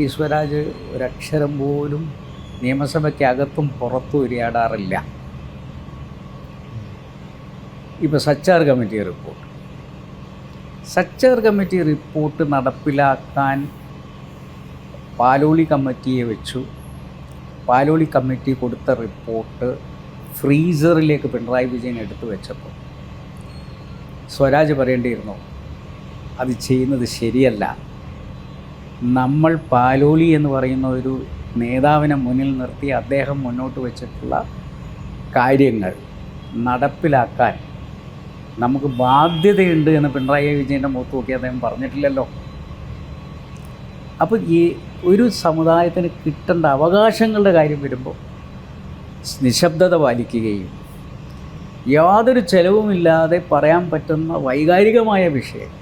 ഈ സ്വരാജ് ഒരക്ഷരം പോലും നിയമസഭയ്ക്കകത്തും പുറത്തും ഉരിയാടാറില്ല. ഇപ്പോൾ സച്ചാർ കമ്മിറ്റി റിപ്പോർട്ട് നടപ്പിലാക്കാൻ പാലോളി കമ്മിറ്റിയെ വെച്ചു. പാലോളി കമ്മിറ്റി കൊടുത്ത റിപ്പോർട്ട് ഫ്രീസറിലേക്ക് പിണറായി വിജയൻ എടുത്തു വെച്ചപ്പോൾ സ്വരാജ് പറയേണ്ടിയിരുന്നു അത് ചെയ്യുന്നത് ശരിയല്ല. നമ്മൾ പാലോളി എന്ന് പറയുന്ന ഒരു നേതാവിനെ മുന്നിൽ നിർത്തി അദ്ദേഹം മുന്നോട്ട് വെച്ചിട്ടുള്ള കാര്യങ്ങൾ നടപ്പിലാക്കാൻ നമുക്ക് ബാധ്യതയുണ്ട് എന്ന് പിണറായി വിജയൻ്റെ മുഖത്ത് നോക്കി അദ്ദേഹം പറഞ്ഞിട്ടില്ലല്ലോ. അപ്പോൾ ഈ ഒരു സമുദായത്തിന് കിട്ടേണ്ട അവകാശങ്ങളുടെ കാര്യം വരുമ്പോൾ നിശബ്ദത പാലിക്കുകയും യാതൊരു ചെലവുമില്ലാതെ പറയാൻ പറ്റുന്ന വൈകാരികമായ വിഷയം.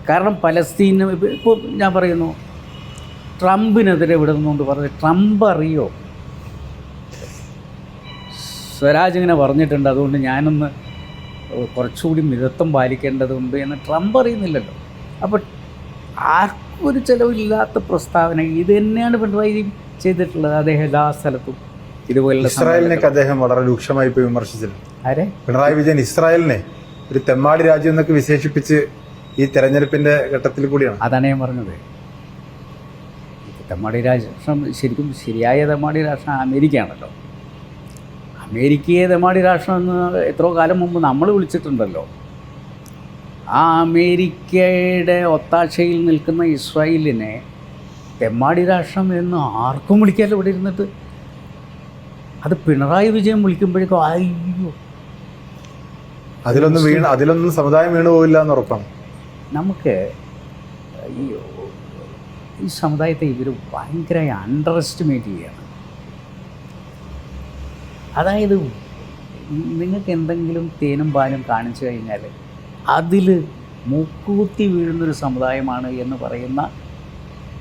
കാരണം പലസ്തീന് ഇപ്പോൾ ഞാൻ പറയുന്നു ട്രംപിനെതിരെ വിടുന്നുകൊണ്ട് പറഞ്ഞ് ട്രംപ് അറിയോ? സ്വരാജ് ഇങ്ങനെ പറഞ്ഞിട്ടുണ്ട്, അതുകൊണ്ട് ഞാനൊന്ന് കുറച്ചുകൂടി മിതത്വം പാലിക്കേണ്ടതുണ്ട് എന്ന് ട്രംപ് അറിയുന്നില്ലല്ലോ. അപ്പോൾ ആർക്കും ഒരു ചിലവില്ലാത്ത പ്രസ്താവന ഇത് തന്നെയാണ് പിണറായി ചെയ്തിട്ടുള്ളത്. അദ്ദേഹം എല്ലാ സ്ഥലത്തും ഇതുപോലുള്ള ഇസ്രായേലിനൊക്കെ അദ്ദേഹം വളരെ രൂക്ഷമായി പോയി വിമർശിച്ചിട്ടുണ്ട്. ആരെ? പിണറായി വിജയൻ ഇസ്രായേലിനെ ഒരു തെമ്മാടി രാജ്യം എന്നൊക്കെ വിശേഷിപ്പിച്ച് ഈ തെരഞ്ഞെടുപ്പിന്റെ ഘട്ടത്തിൽ കൂടിയാണ്. അതാണ് ഞാൻ പറഞ്ഞത്. തെമ്മാടി രാഷ്ട്രം ശരിക്കും ശരിയായ തെമ്മാടി രാഷ്ട്രം അമേരിക്കയാണല്ലോ. അമേരിക്കയെ തെമ്മാടി രാഷ്ട്രം എന്ന് എത്രയോ കാലം മുമ്പ് നമ്മൾ വിളിച്ചിട്ടുണ്ടല്ലോ. ആ അമേരിക്കയുടെ ഒത്താശയിൽ നിൽക്കുന്ന ഇസ്രായേലിനെ തെമ്മാടി രാഷ്ട്രം എന്ന് ആർക്കും വിളിക്കാമല്ലോ ഇവിടെ ഇരുന്നിട്ട്. അത് പിണറായി വിജയൻ വിളിക്കുമ്പോഴേക്കും അയ്യോ, അതിലൊന്നും സമുദായം വീണു പോവില്ല എന്ന് ഉറപ്പാണ്. നമുക്ക് ഈ സമുദായത്തെ ഇവർ ഭയങ്കരമായി അണ്ടർ എസ്റ്റിമേറ്റ് ചെയ്യുകയാണ്. അതായത് നിങ്ങൾക്ക് എന്തെങ്കിലും തേനും പാലും കാണിച്ചു കഴിഞ്ഞാൽ അതിൽ മൂക്കുകുത്തി വീഴുന്നൊരു സമുദായമാണ് എന്ന് പറയുന്ന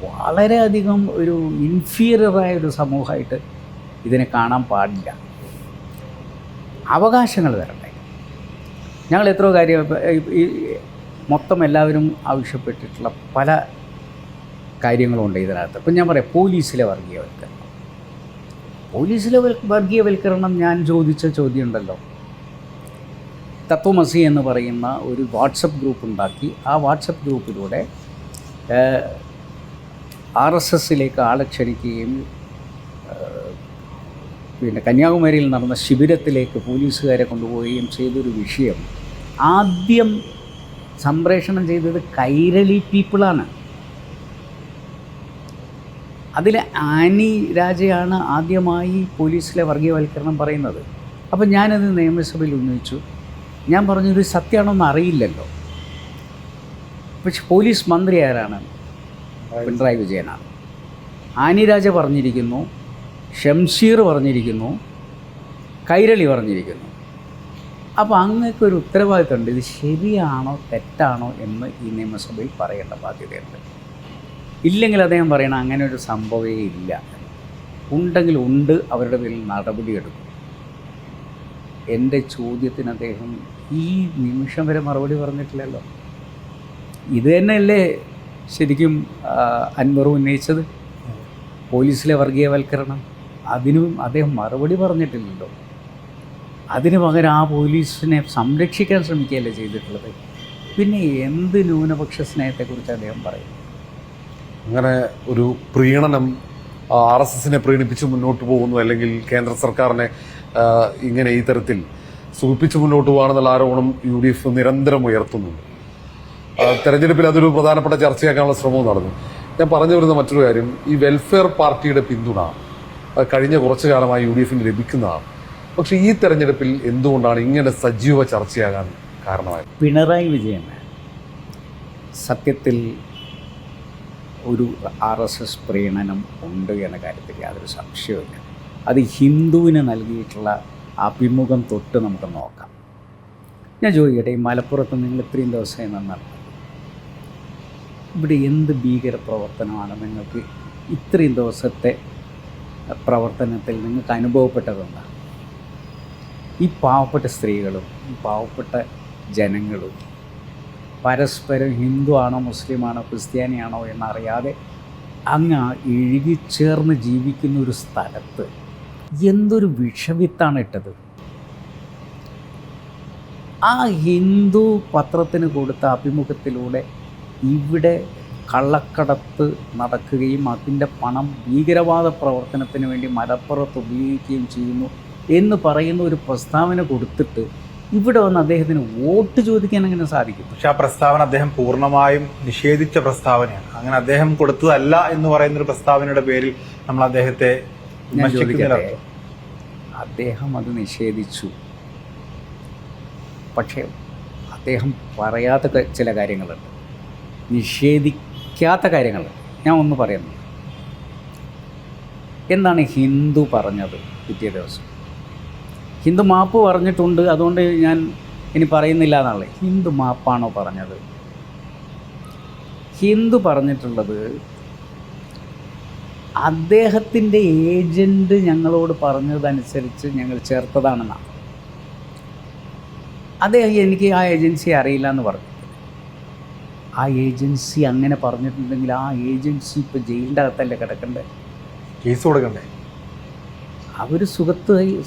വളരെയധികം ഒരു ഇൻഫീരിയറായ ഒരു സമൂഹമായിട്ട് ഇതിനെ കാണാൻ പാടില്ല. അവകാശങ്ങൾ തരണ്ടേ? ഞങ്ങൾ എത്രയോ കാര്യം ഈ മൊത്തം എല്ലാവരും ആവശ്യപ്പെട്ടിട്ടുള്ള പല കാര്യങ്ങളുണ്ട് ഇതിനകത്ത്. ഇപ്പം ഞാൻ പറയാം, പോലീസിലെ വർഗീയവൽക്കരണം. പോലീസിലെ വർഗീയവൽക്കരണം ഞാൻ ചോദിച്ച ചോദ്യം ഉണ്ടല്ലോ. തത്വമസി എന്ന് പറയുന്ന ഒരു വാട്സപ്പ് ഗ്രൂപ്പ് ഉണ്ടാക്കി ആ വാട്സപ്പ് ഗ്രൂപ്പിലൂടെ RSSലേക്ക് ആളെ ക്ഷണിക്കുകയും പിന്നെ കന്യാകുമാരിയിൽ നടന്ന ശിബിരത്തിലേക്ക് പോലീസുകാരെ കൊണ്ടുപോവുകയും ചെയ്തൊരു വിഷയം ആദ്യം സംപ്രേഷണം ചെയ്തത് കൈരളി പീപ്പിളാണ്. അതിൽ ആനി രാജയാണ് ആദ്യമായി പോലീസിലെ വർഗീയവൽക്കരണം പറയുന്നത്. അപ്പം ഞാനത് നിയമസഭയിൽ ഉന്നയിച്ചു. ഞാൻ പറഞ്ഞു, ഇത് സത്യമാണോന്ന് അറിയില്ലല്ലോ. പക്ഷെ പോലീസ് മന്ത്രി ആരാണ്? പിണറായി വിജയനാണ്. ആനി രാജ പറഞ്ഞിരിക്കുന്നു, ഷംഷീർ പറഞ്ഞിരിക്കുന്നു, കൈരളി പറഞ്ഞിരിക്കുന്നു. അപ്പോൾ അങ്ങനെയൊക്കെ ഒരു ഉത്തരവാദിത്തമുണ്ട്. ഇത് ശരിയാണോ തെറ്റാണോ എന്ന് ഈ നിയമസഭയിൽ പറയേണ്ട ബാധ്യതയുണ്ട്. ഇല്ലെങ്കിൽ അദ്ദേഹം പറയണം അങ്ങനെ ഒരു സംഭവമേ ഇല്ല, ഉണ്ടെങ്കിൽ ഉണ്ട്, അവരുടെ പേരിൽ നടപടിയെടുക്കും. എൻ്റെ ചോദ്യത്തിന് അദ്ദേഹം ഈ നിമിഷം വരെ മറുപടി പറഞ്ഞിട്ടില്ലല്ലോ. ഇത് തന്നെയല്ലേ ശരിക്കും അൻവർ ഉന്നയിച്ചത്, പോലീസിലെ വർഗീയവൽക്കരണം. അതിനും അദ്ദേഹം മറുപടി പറഞ്ഞിട്ടില്ലല്ലോ. അതിന് പകരം ആ പോലീസിനെ സംരക്ഷിക്കാൻ ശ്രമിക്കുകയല്ലേ ചെയ്തിട്ടുള്ളത്. പിന്നെ എന്ത് ന്യൂനപക്ഷ സ്നേഹത്തെക്കുറിച്ച് അദ്ദേഹം പറയും? അങ്ങനെ ഒരു പ്രീണനം RSSനെ പ്രീണിപ്പിച്ച് മുന്നോട്ട് പോകുന്നു, അല്ലെങ്കിൽ കേന്ദ്ര സർക്കാരിനെ ഇങ്ങനെ ഈ തരത്തിൽ സൂചിപ്പിച്ച് മുന്നോട്ട് പോകുകയാണെന്നുള്ള ആരോപണം UDF നിരന്തരം ഉയർത്തുന്നുണ്ട്. തെരഞ്ഞെടുപ്പിൽ അതൊരു പ്രധാനപ്പെട്ട ചർച്ചയാക്കാനുള്ള ശ്രമവും നടന്നു. ഞാൻ പറഞ്ഞു വരുന്ന മറ്റൊരു കാര്യം, ഈ വെൽഫെയർ പാർട്ടിയുടെ പിന്തുണ കഴിഞ്ഞ കുറച്ചു കാലമായി UDFന് ലഭിക്കുന്നതാണ്. പക്ഷേ ഈ തെരഞ്ഞെടുപ്പിൽ എന്തുകൊണ്ടാണ് ഇങ്ങനെ സജീവ ചർച്ചയാകാൻ കാരണമായത്? പിണറായി വിജയൻ സത്യത്തിൽ ഒരു RSS പ്രീണനം ഉണ്ട് എന്ന കാര്യത്തിൽ യാതൊരു സംശയവുമില്ല. അത് ഹിന്ദുവിന് നൽകിയിട്ടുള്ള അഭിമുഖം തൊട്ട് നമുക്ക് നോക്കാം. ഞാൻ ചോദിക്കട്ടെ, ഈ മലപ്പുറത്ത് നിങ്ങൾ ഇത്രയും ദിവസമായി നടന്നത്, ഇവിടെ എന്ത് ഭീകര പ്രവർത്തനമാണ് നിങ്ങൾക്ക് ഇത്രയും ദിവസത്തെ പ്രവർത്തനത്തിൽ നിങ്ങൾക്ക് അനുഭവപ്പെട്ടതെന്താണ്? ഈ പാവപ്പെട്ട സ്ത്രീകളും ഈ പാവപ്പെട്ട ജനങ്ങളും പരസ്പരം ഹിന്ദു ആണോ മുസ്ലിമാണോ ക്രിസ്ത്യാനിയാണോ എന്നറിയാതെ അങ്ങ് ഇഴുകിച്ചേർന്ന് ജീവിക്കുന്ന ഒരു സ്ഥലത്ത് എന്തൊരു വിഷവിത്താണ് ഇട്ടത്. ആ ഹിന്ദു പത്രത്തിന് കൊടുത്ത അഭിമുഖത്തിലൂടെ ഇവിടെ കള്ളക്കടത്ത് നടക്കുകയും അതിൻ്റെ പണം ഭീകരവാദ പ്രവർത്തനത്തിന് വേണ്ടി മലപ്പുറത്ത് ഉപയോഗിക്കുകയും ചെയ്യുന്നു എന്ന് പറയുന്ന ഒരു പ്രസ്താവന കൊടുത്തിട്ട് ഇവിടെ വന്ന് അദ്ദേഹത്തിന് വോട്ട് ചോദിക്കാൻ എങ്ങനെ സാധിക്കും? പക്ഷെ ആ പ്രസ്താവന അദ്ദേഹം പൂർണ്ണമായും നിഷേധിച്ച പ്രസ്താവനയാണ്. അങ്ങനെ അദ്ദേഹം കൊടുത്തതല്ല എന്ന് പറയുന്ന ഒരു പ്രസ്താവനയുടെ പേരിൽ നമ്മൾ അദ്ദേഹത്തെ അദ്ദേഹം അത് നിഷേധിച്ചു. പക്ഷേ അദ്ദേഹം പറയാത്ത ചില കാര്യങ്ങളുണ്ട്, നിഷേധിക്കാത്ത കാര്യങ്ങളുണ്ട്. ഞാൻ ഒന്ന് പറയുന്നു. എന്താണ് ഹിന്ദു പറഞ്ഞത്? പിറ്റേ ദിവസം ഹിന്ദു മാപ്പ് പറഞ്ഞിട്ടുണ്ട്, അതുകൊണ്ട് ഞാൻ ഇനി പറയുന്നില്ല എന്നുള്ളത്. ഹിന്ദു മാപ്പാണോ പറഞ്ഞത്? ഹിന്ദു പറഞ്ഞിട്ടുള്ളത് അദ്ദേഹത്തിൻ്റെ ഏജൻറ്റ് ഞങ്ങളോട് പറഞ്ഞതനുസരിച്ച് ഞങ്ങൾ ചേർത്തതാണെന്നാണ്. അദ്ദേഹം എനിക്ക് ആ ഏജൻസി അറിയില്ല എന്ന് പറഞ്ഞു. ആ ഏജൻസി അങ്ങനെ പറഞ്ഞിട്ടുണ്ടെങ്കിൽ ആ ഏജൻസി ഇപ്പോൾ ജയിലിൻ്റെ അകത്തല്ലേ കിടക്കണ്ടേ? കേസ് കൊടുക്കണ്ടേ? അവർ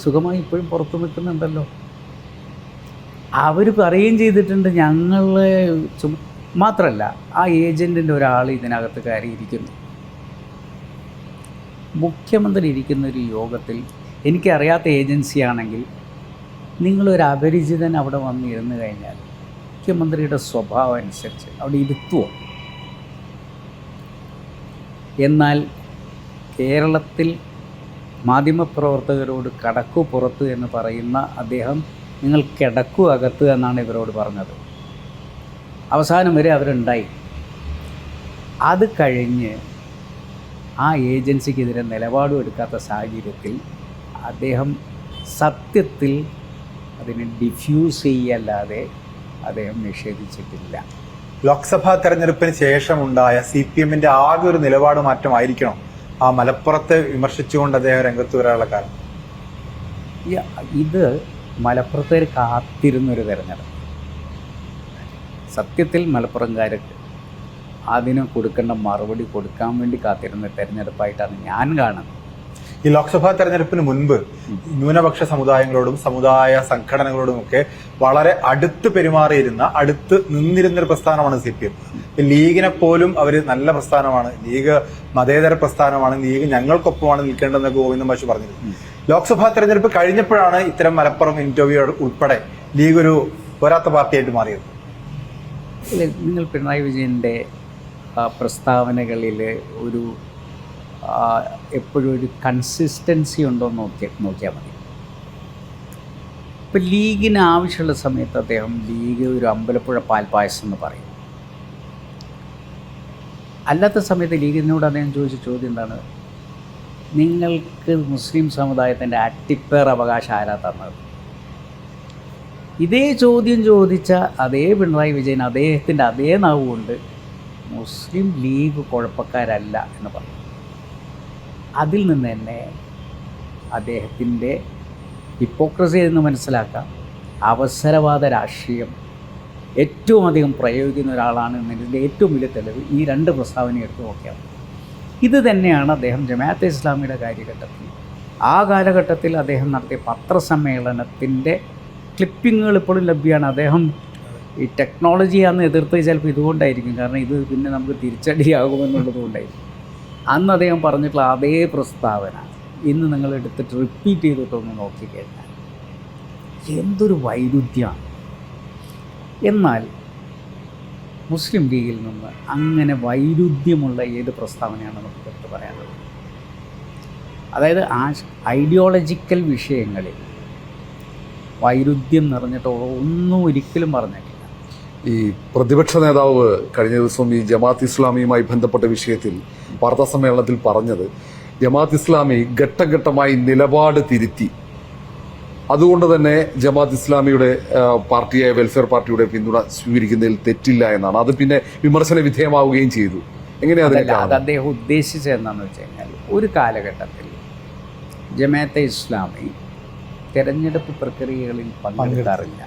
സുഖമായി ഇപ്പോഴും പുറത്തു നിൽക്കുന്നുണ്ടല്ലോ. അവർ പറയുകയും ചെയ്തിട്ടുണ്ട് ഞങ്ങൾ മാത്രമല്ല, ആ ഏജൻറ്റിൻ്റെ ഒരാൾ ഇതിനകത്ത് കയറിയിരിക്കുന്നു. മുഖ്യമന്ത്രി ഇരിക്കുന്ന ഒരു യോഗത്തിൽ എനിക്കറിയാത്ത ഏജൻസിയാണെങ്കിൽ നിങ്ങളൊരു അപരിചിതൻ അവിടെ വന്നിരുന്നു കഴിഞ്ഞാൽ മുഖ്യമന്ത്രിയുടെ സ്വഭാവം അനുസരിച്ച് അവിടെ ഇരുത്തുമോ? എന്നാൽ കേരളത്തിൽ മാധ്യമപ്രവർത്തകരോട് കടക്കു പുറത്ത് എന്ന് പറയുന്ന അദ്ദേഹം നിങ്ങൾ കിടക്കു അകത്ത് എന്നാണ് ഇവരോട് പറഞ്ഞത്. അവസാനം വരെ അവരുണ്ടായി. അത് കഴിഞ്ഞ് ആ ഏജൻസിക്കെതിരെ നിലപാടും എടുക്കാത്ത സാഹചര്യത്തിൽ അദ്ദേഹം സത്യത്തിൽ അതിനെ ഡിഫ്യൂസ് ചെയ്യല്ലാതെ അദ്ദേഹം നിഷേധിച്ചിട്ടില്ല. ലോക്സഭാ തെരഞ്ഞെടുപ്പിന് ശേഷമുണ്ടായ CPM-ന്റെ ആകെ ഒരു നിലപാട് മാറ്റമായിരിക്കണം ആ മലപ്പുറത്തെ വിമർശിച്ചുകൊണ്ട് അദ്ദേഹം രംഗത്ത് വരാനുള്ള കാരണം. ഇത് മലപ്പുറത്തേർ കാത്തിരുന്നൊരു തെരഞ്ഞെടുപ്പ്. സത്യത്തിൽ മലപ്പുറംകാർക്ക് അതിന് കൊടുക്കേണ്ട മറുപടി കൊടുക്കാൻ വേണ്ടി കാത്തിരുന്ന തെരഞ്ഞെടുപ്പായിട്ടാണ് ഞാൻ കാണുന്നത്. ഈ ലോക്സഭാ തെരഞ്ഞെടുപ്പിന് മുൻപ് ന്യൂനപക്ഷ സമുദായങ്ങളോടും സമുദായ സംഘടനകളോടുമൊക്കെ വളരെ അടുത്ത് പെരുമാറിയിരുന്ന, അടുത്ത് നിന്നിരുന്നൊരു പ്രസ്ഥാനമാണ് CPM. ലീഗിനെ പോലും അവർ നല്ല പ്രസ്ഥാനമാണ്, ലീഗ് മതേതര പ്രസ്ഥാനമാണ്, ലീഗ് ഞങ്ങൾക്കൊപ്പമാണ് നിൽക്കേണ്ടതെന്ന് ഗോവിന്ദൻ മാഷ് പറഞ്ഞിരുന്നു. ലോക്സഭാ തെരഞ്ഞെടുപ്പ് കഴിഞ്ഞപ്പോഴാണ് ഇത്തരം മലപ്പുറം ഇന്റർവ്യൂ ഉൾപ്പെടെ ലീഗ് ഒരു പോരാത്ത പാർട്ടിയായിട്ട് മാറിയത്. നിങ്ങൾ പിണറായി വിജയൻ്റെ പ്രസ്താവനകളിൽ ഒരു എപ്പോഴും ഒരു കൺസിസ്റ്റൻസി ഉണ്ടോ എന്ന് നോക്കിയാൽ മതി. ഇപ്പം ലീഗിന് ആവശ്യമുള്ള സമയത്ത് അദ്ദേഹം ലീഗ് ഒരു അമ്പലപ്പുഴ പാൽപ്പായസം എന്ന് പറയും. അല്ലാത്ത സമയത്ത് ലീഗിനോട് അദ്ദേഹം ചോദിച്ച ചോദ്യം എന്താണ്? നിങ്ങൾക്ക് മുസ്ലിം സമുദായത്തിൻ്റെ അട്ടിപ്പേർ അവകാശം ആരാ തന്നത്? ഇതേ ചോദ്യം ചോദിച്ച അതേ പിണറായി വിജയൻ അദ്ദേഹത്തിൻ്റെ അതേ നാവ് കൊണ്ട് മുസ്ലിം ലീഗ് കുഴപ്പക്കാരല്ല എന്ന് പറഞ്ഞു. അതിൽ നിന്ന് തന്നെ അദ്ദേഹത്തിൻ്റെ ഹിപ്പോക്രസി എന്ന് മനസ്സിലാക്കാം. അവസരവാദ രാഷ്ട്രീയം ഏറ്റവും അധികം പ്രയോഗിക്കുന്ന ഒരാളാണ് എന്നതിൻ്റെ ഏറ്റവും വലിയ തെളിവ് ഈ രണ്ട് പ്രസ്താവന എടുത്ത് നോക്കിയാൽ മതി. ഇത് തന്നെയാണ് അദ്ദേഹം ജമാഅത്തെ ഇസ്ലാമിയുടെ കാലഘട്ടത്തിൽ, ആ കാലഘട്ടത്തിൽ അദ്ദേഹം നടത്തിയ പത്രസമ്മേളനത്തിൻ്റെ ക്ലിപ്പിങ്ങുകൾ ഇപ്പോഴും ലഭ്യമാണ്. അദ്ദേഹം ഈ ടെക്നോളജിയാണെന്ന് എതിർത്ത് ചിലപ്പോൾ ഇതുകൊണ്ടായിരിക്കും, കാരണം ഇത് പിന്നെ നമുക്ക് തിരിച്ചടിയാകുമെന്നുള്ളത് കൊണ്ടായിരിക്കും. അന്ന് അദ്ദേഹം പറഞ്ഞിട്ടുള്ള അതേ പ്രസ്താവന ഇന്ന് നിങ്ങൾ എടുത്തിട്ട് റിപ്പീറ്റ് ചെയ്തിട്ടൊന്ന് നോക്കിക്കഴിഞ്ഞാൽ എന്തൊരു വൈരുദ്ധ്യമാണ്. എന്നാൽ മുസ്ലിം ലീഗിൽ നിന്ന് അങ്ങനെ വൈരുദ്ധ്യമുള്ള ഏത് പ്രസ്താവനയാണ് നമുക്ക് എടുത്ത് പറയാനുള്ളത്? അതായത് ഐഡിയോളജിക്കൽ വിഷയങ്ങളിൽ വൈരുദ്ധ്യം നിറഞ്ഞിട്ട് ഒന്നും ഒരിക്കലും പറഞ്ഞിട്ടില്ല. ഈ പ്രതിപക്ഷ നേതാവ് കഴിഞ്ഞ ദിവസം ഈ ജമാഅത്ത് ഇസ്ലാമിയുമായി ബന്ധപ്പെട്ട വിഷയത്തിൽ വാർത്താ സമ്മേളനത്തിൽ പറഞ്ഞത്, ജമാഅത്ത് ഇസ്ലാമി ഘട്ടഘട്ടമായി നിലപാട് തിരുത്തി, അതുകൊണ്ട് തന്നെ ജമാഅത്ത് ഇസ്ലാമിയുടെ പാർട്ടിയായ വെൽഫെയർ പാർട്ടിയുടെ പിന്തുണ സ്വീകരിക്കുന്നതിൽ തെറ്റില്ല എന്നാണ്. അത് പിന്നെ വിമർശന വിധേയമാവുകയും ചെയ്തു. എങ്ങനെയാണ് അത് അദ്ദേഹം ഉദ്ദേശിച്ചത് എന്താണെന്ന് വെച്ച് കഴിഞ്ഞാൽ, ഒരു കാലഘട്ടത്തിൽ ജമാഅത്തെ ഇസ്ലാമി തെരഞ്ഞെടുപ്പ് പ്രക്രിയകളിൽ പങ്കെടുക്കാറില്ല.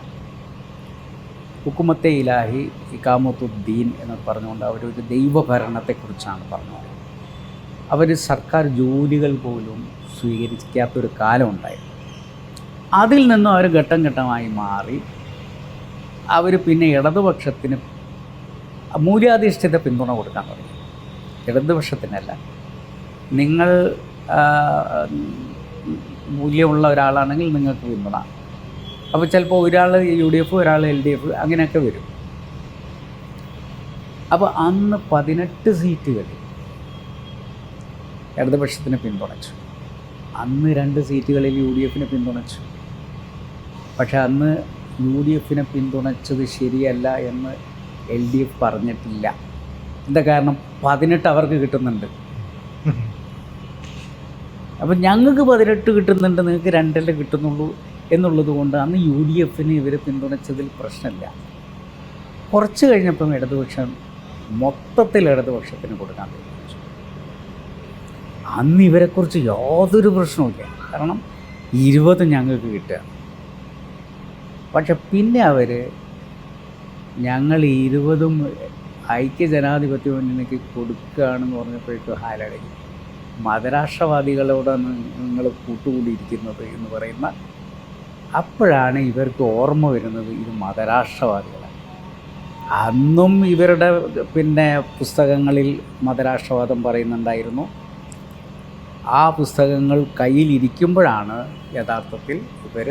ഹുക്കുമത്തെ ഇലാഹി ഇഖാമത്തുദ്ദീൻ എന്ന് പറഞ്ഞുകൊണ്ട് അവരൊരു ദൈവഭരണത്തെക്കുറിച്ചാണ് പറഞ്ഞത്. അവർ സർക്കാർ ജോലികൾ പോലും സ്വീകരിക്കാത്തൊരു കാലം ഉണ്ടായിരുന്നു. അതിൽ നിന്നും അവർ ഘട്ടം ഘട്ടമായി മാറി അവർ പിന്നെ ഇടതുപക്ഷത്തിന് മൂല്യാധിഷ്ഠിത പിന്തുണ കൊടുക്കാൻ തുടങ്ങി. ഇടതുപക്ഷത്തിനല്ല, നിങ്ങൾ മൂല്യമുള്ള ഒരാളാണെങ്കിൽ നിങ്ങൾക്ക് പിന്തുണ. അപ്പോൾ ചിലപ്പോൾ ഒരാൾ UDF, ഒരാൾ LDF അങ്ങനെയൊക്കെ വരും. അപ്പോൾ അന്ന് 18 സീറ്റുകളിൽ ഇടതുപക്ഷത്തിന് പിന്തുണച്ചു. അന്ന് 2 സീറ്റുകളിൽ UDF-നെ പിന്തുണച്ചു. പക്ഷെ അന്ന് UDF-നെ പിന്തുണച്ചത് ശരിയല്ല എന്ന് LDF പറഞ്ഞിട്ടില്ല. എന്താ കാരണം? 18 അവർക്ക് കിട്ടുന്നുണ്ട്. അപ്പം ഞങ്ങൾക്ക് 18 കിട്ടുന്നുണ്ട്, നിങ്ങൾക്ക് 2 കിട്ടുന്നുള്ളൂ എന്നുള്ളത് കൊണ്ട് അന്ന് UDF-നെ ഇവർ പിന്തുണച്ചതിൽ പ്രശ്നമില്ല. കുറച്ച് കഴിഞ്ഞപ്പം ഇടതുപക്ഷം മൊത്തത്തിൽ ഇടതുപക്ഷത്തിന് കൊടുക്കാൻ തീരുമാനിച്ചു. അന്ന് ഇവരെക്കുറിച്ച് യാതൊരു പ്രശ്നവുമില്ല, കാരണം 20 ഞങ്ങൾക്ക് കിട്ടുക. പക്ഷെ പിന്നെ അവർ ഞങ്ങൾ 20ഉം ഐക്യജനാധിപത്യ മുന്നണിക്ക് കൊടുക്കുകയാണെന്ന് പറഞ്ഞപ്പോഴേക്കും ഹാലടങ്ങി. മതരാഷ്ട്രവാദികളോടാണ് നിങ്ങൾ കൂട്ടുകൂടിയിരിക്കുന്നത് എന്ന് പറയുന്ന, അപ്പോഴാണ് ഇവർക്ക് ഓർമ്മ വരുന്നത് ഇത് മതരാഷ്ട്രവാദികളാണ്. അന്നും ഇവരുടെ പിന്നെ പുസ്തകങ്ങളിൽ മതരാഷ്ട്രവാദം പറയുന്നുണ്ടായിരുന്നു. ആ പുസ്തകങ്ങൾ കയ്യിലിരിക്കുമ്പോഴാണ് യഥാർത്ഥത്തിൽ ഇവർ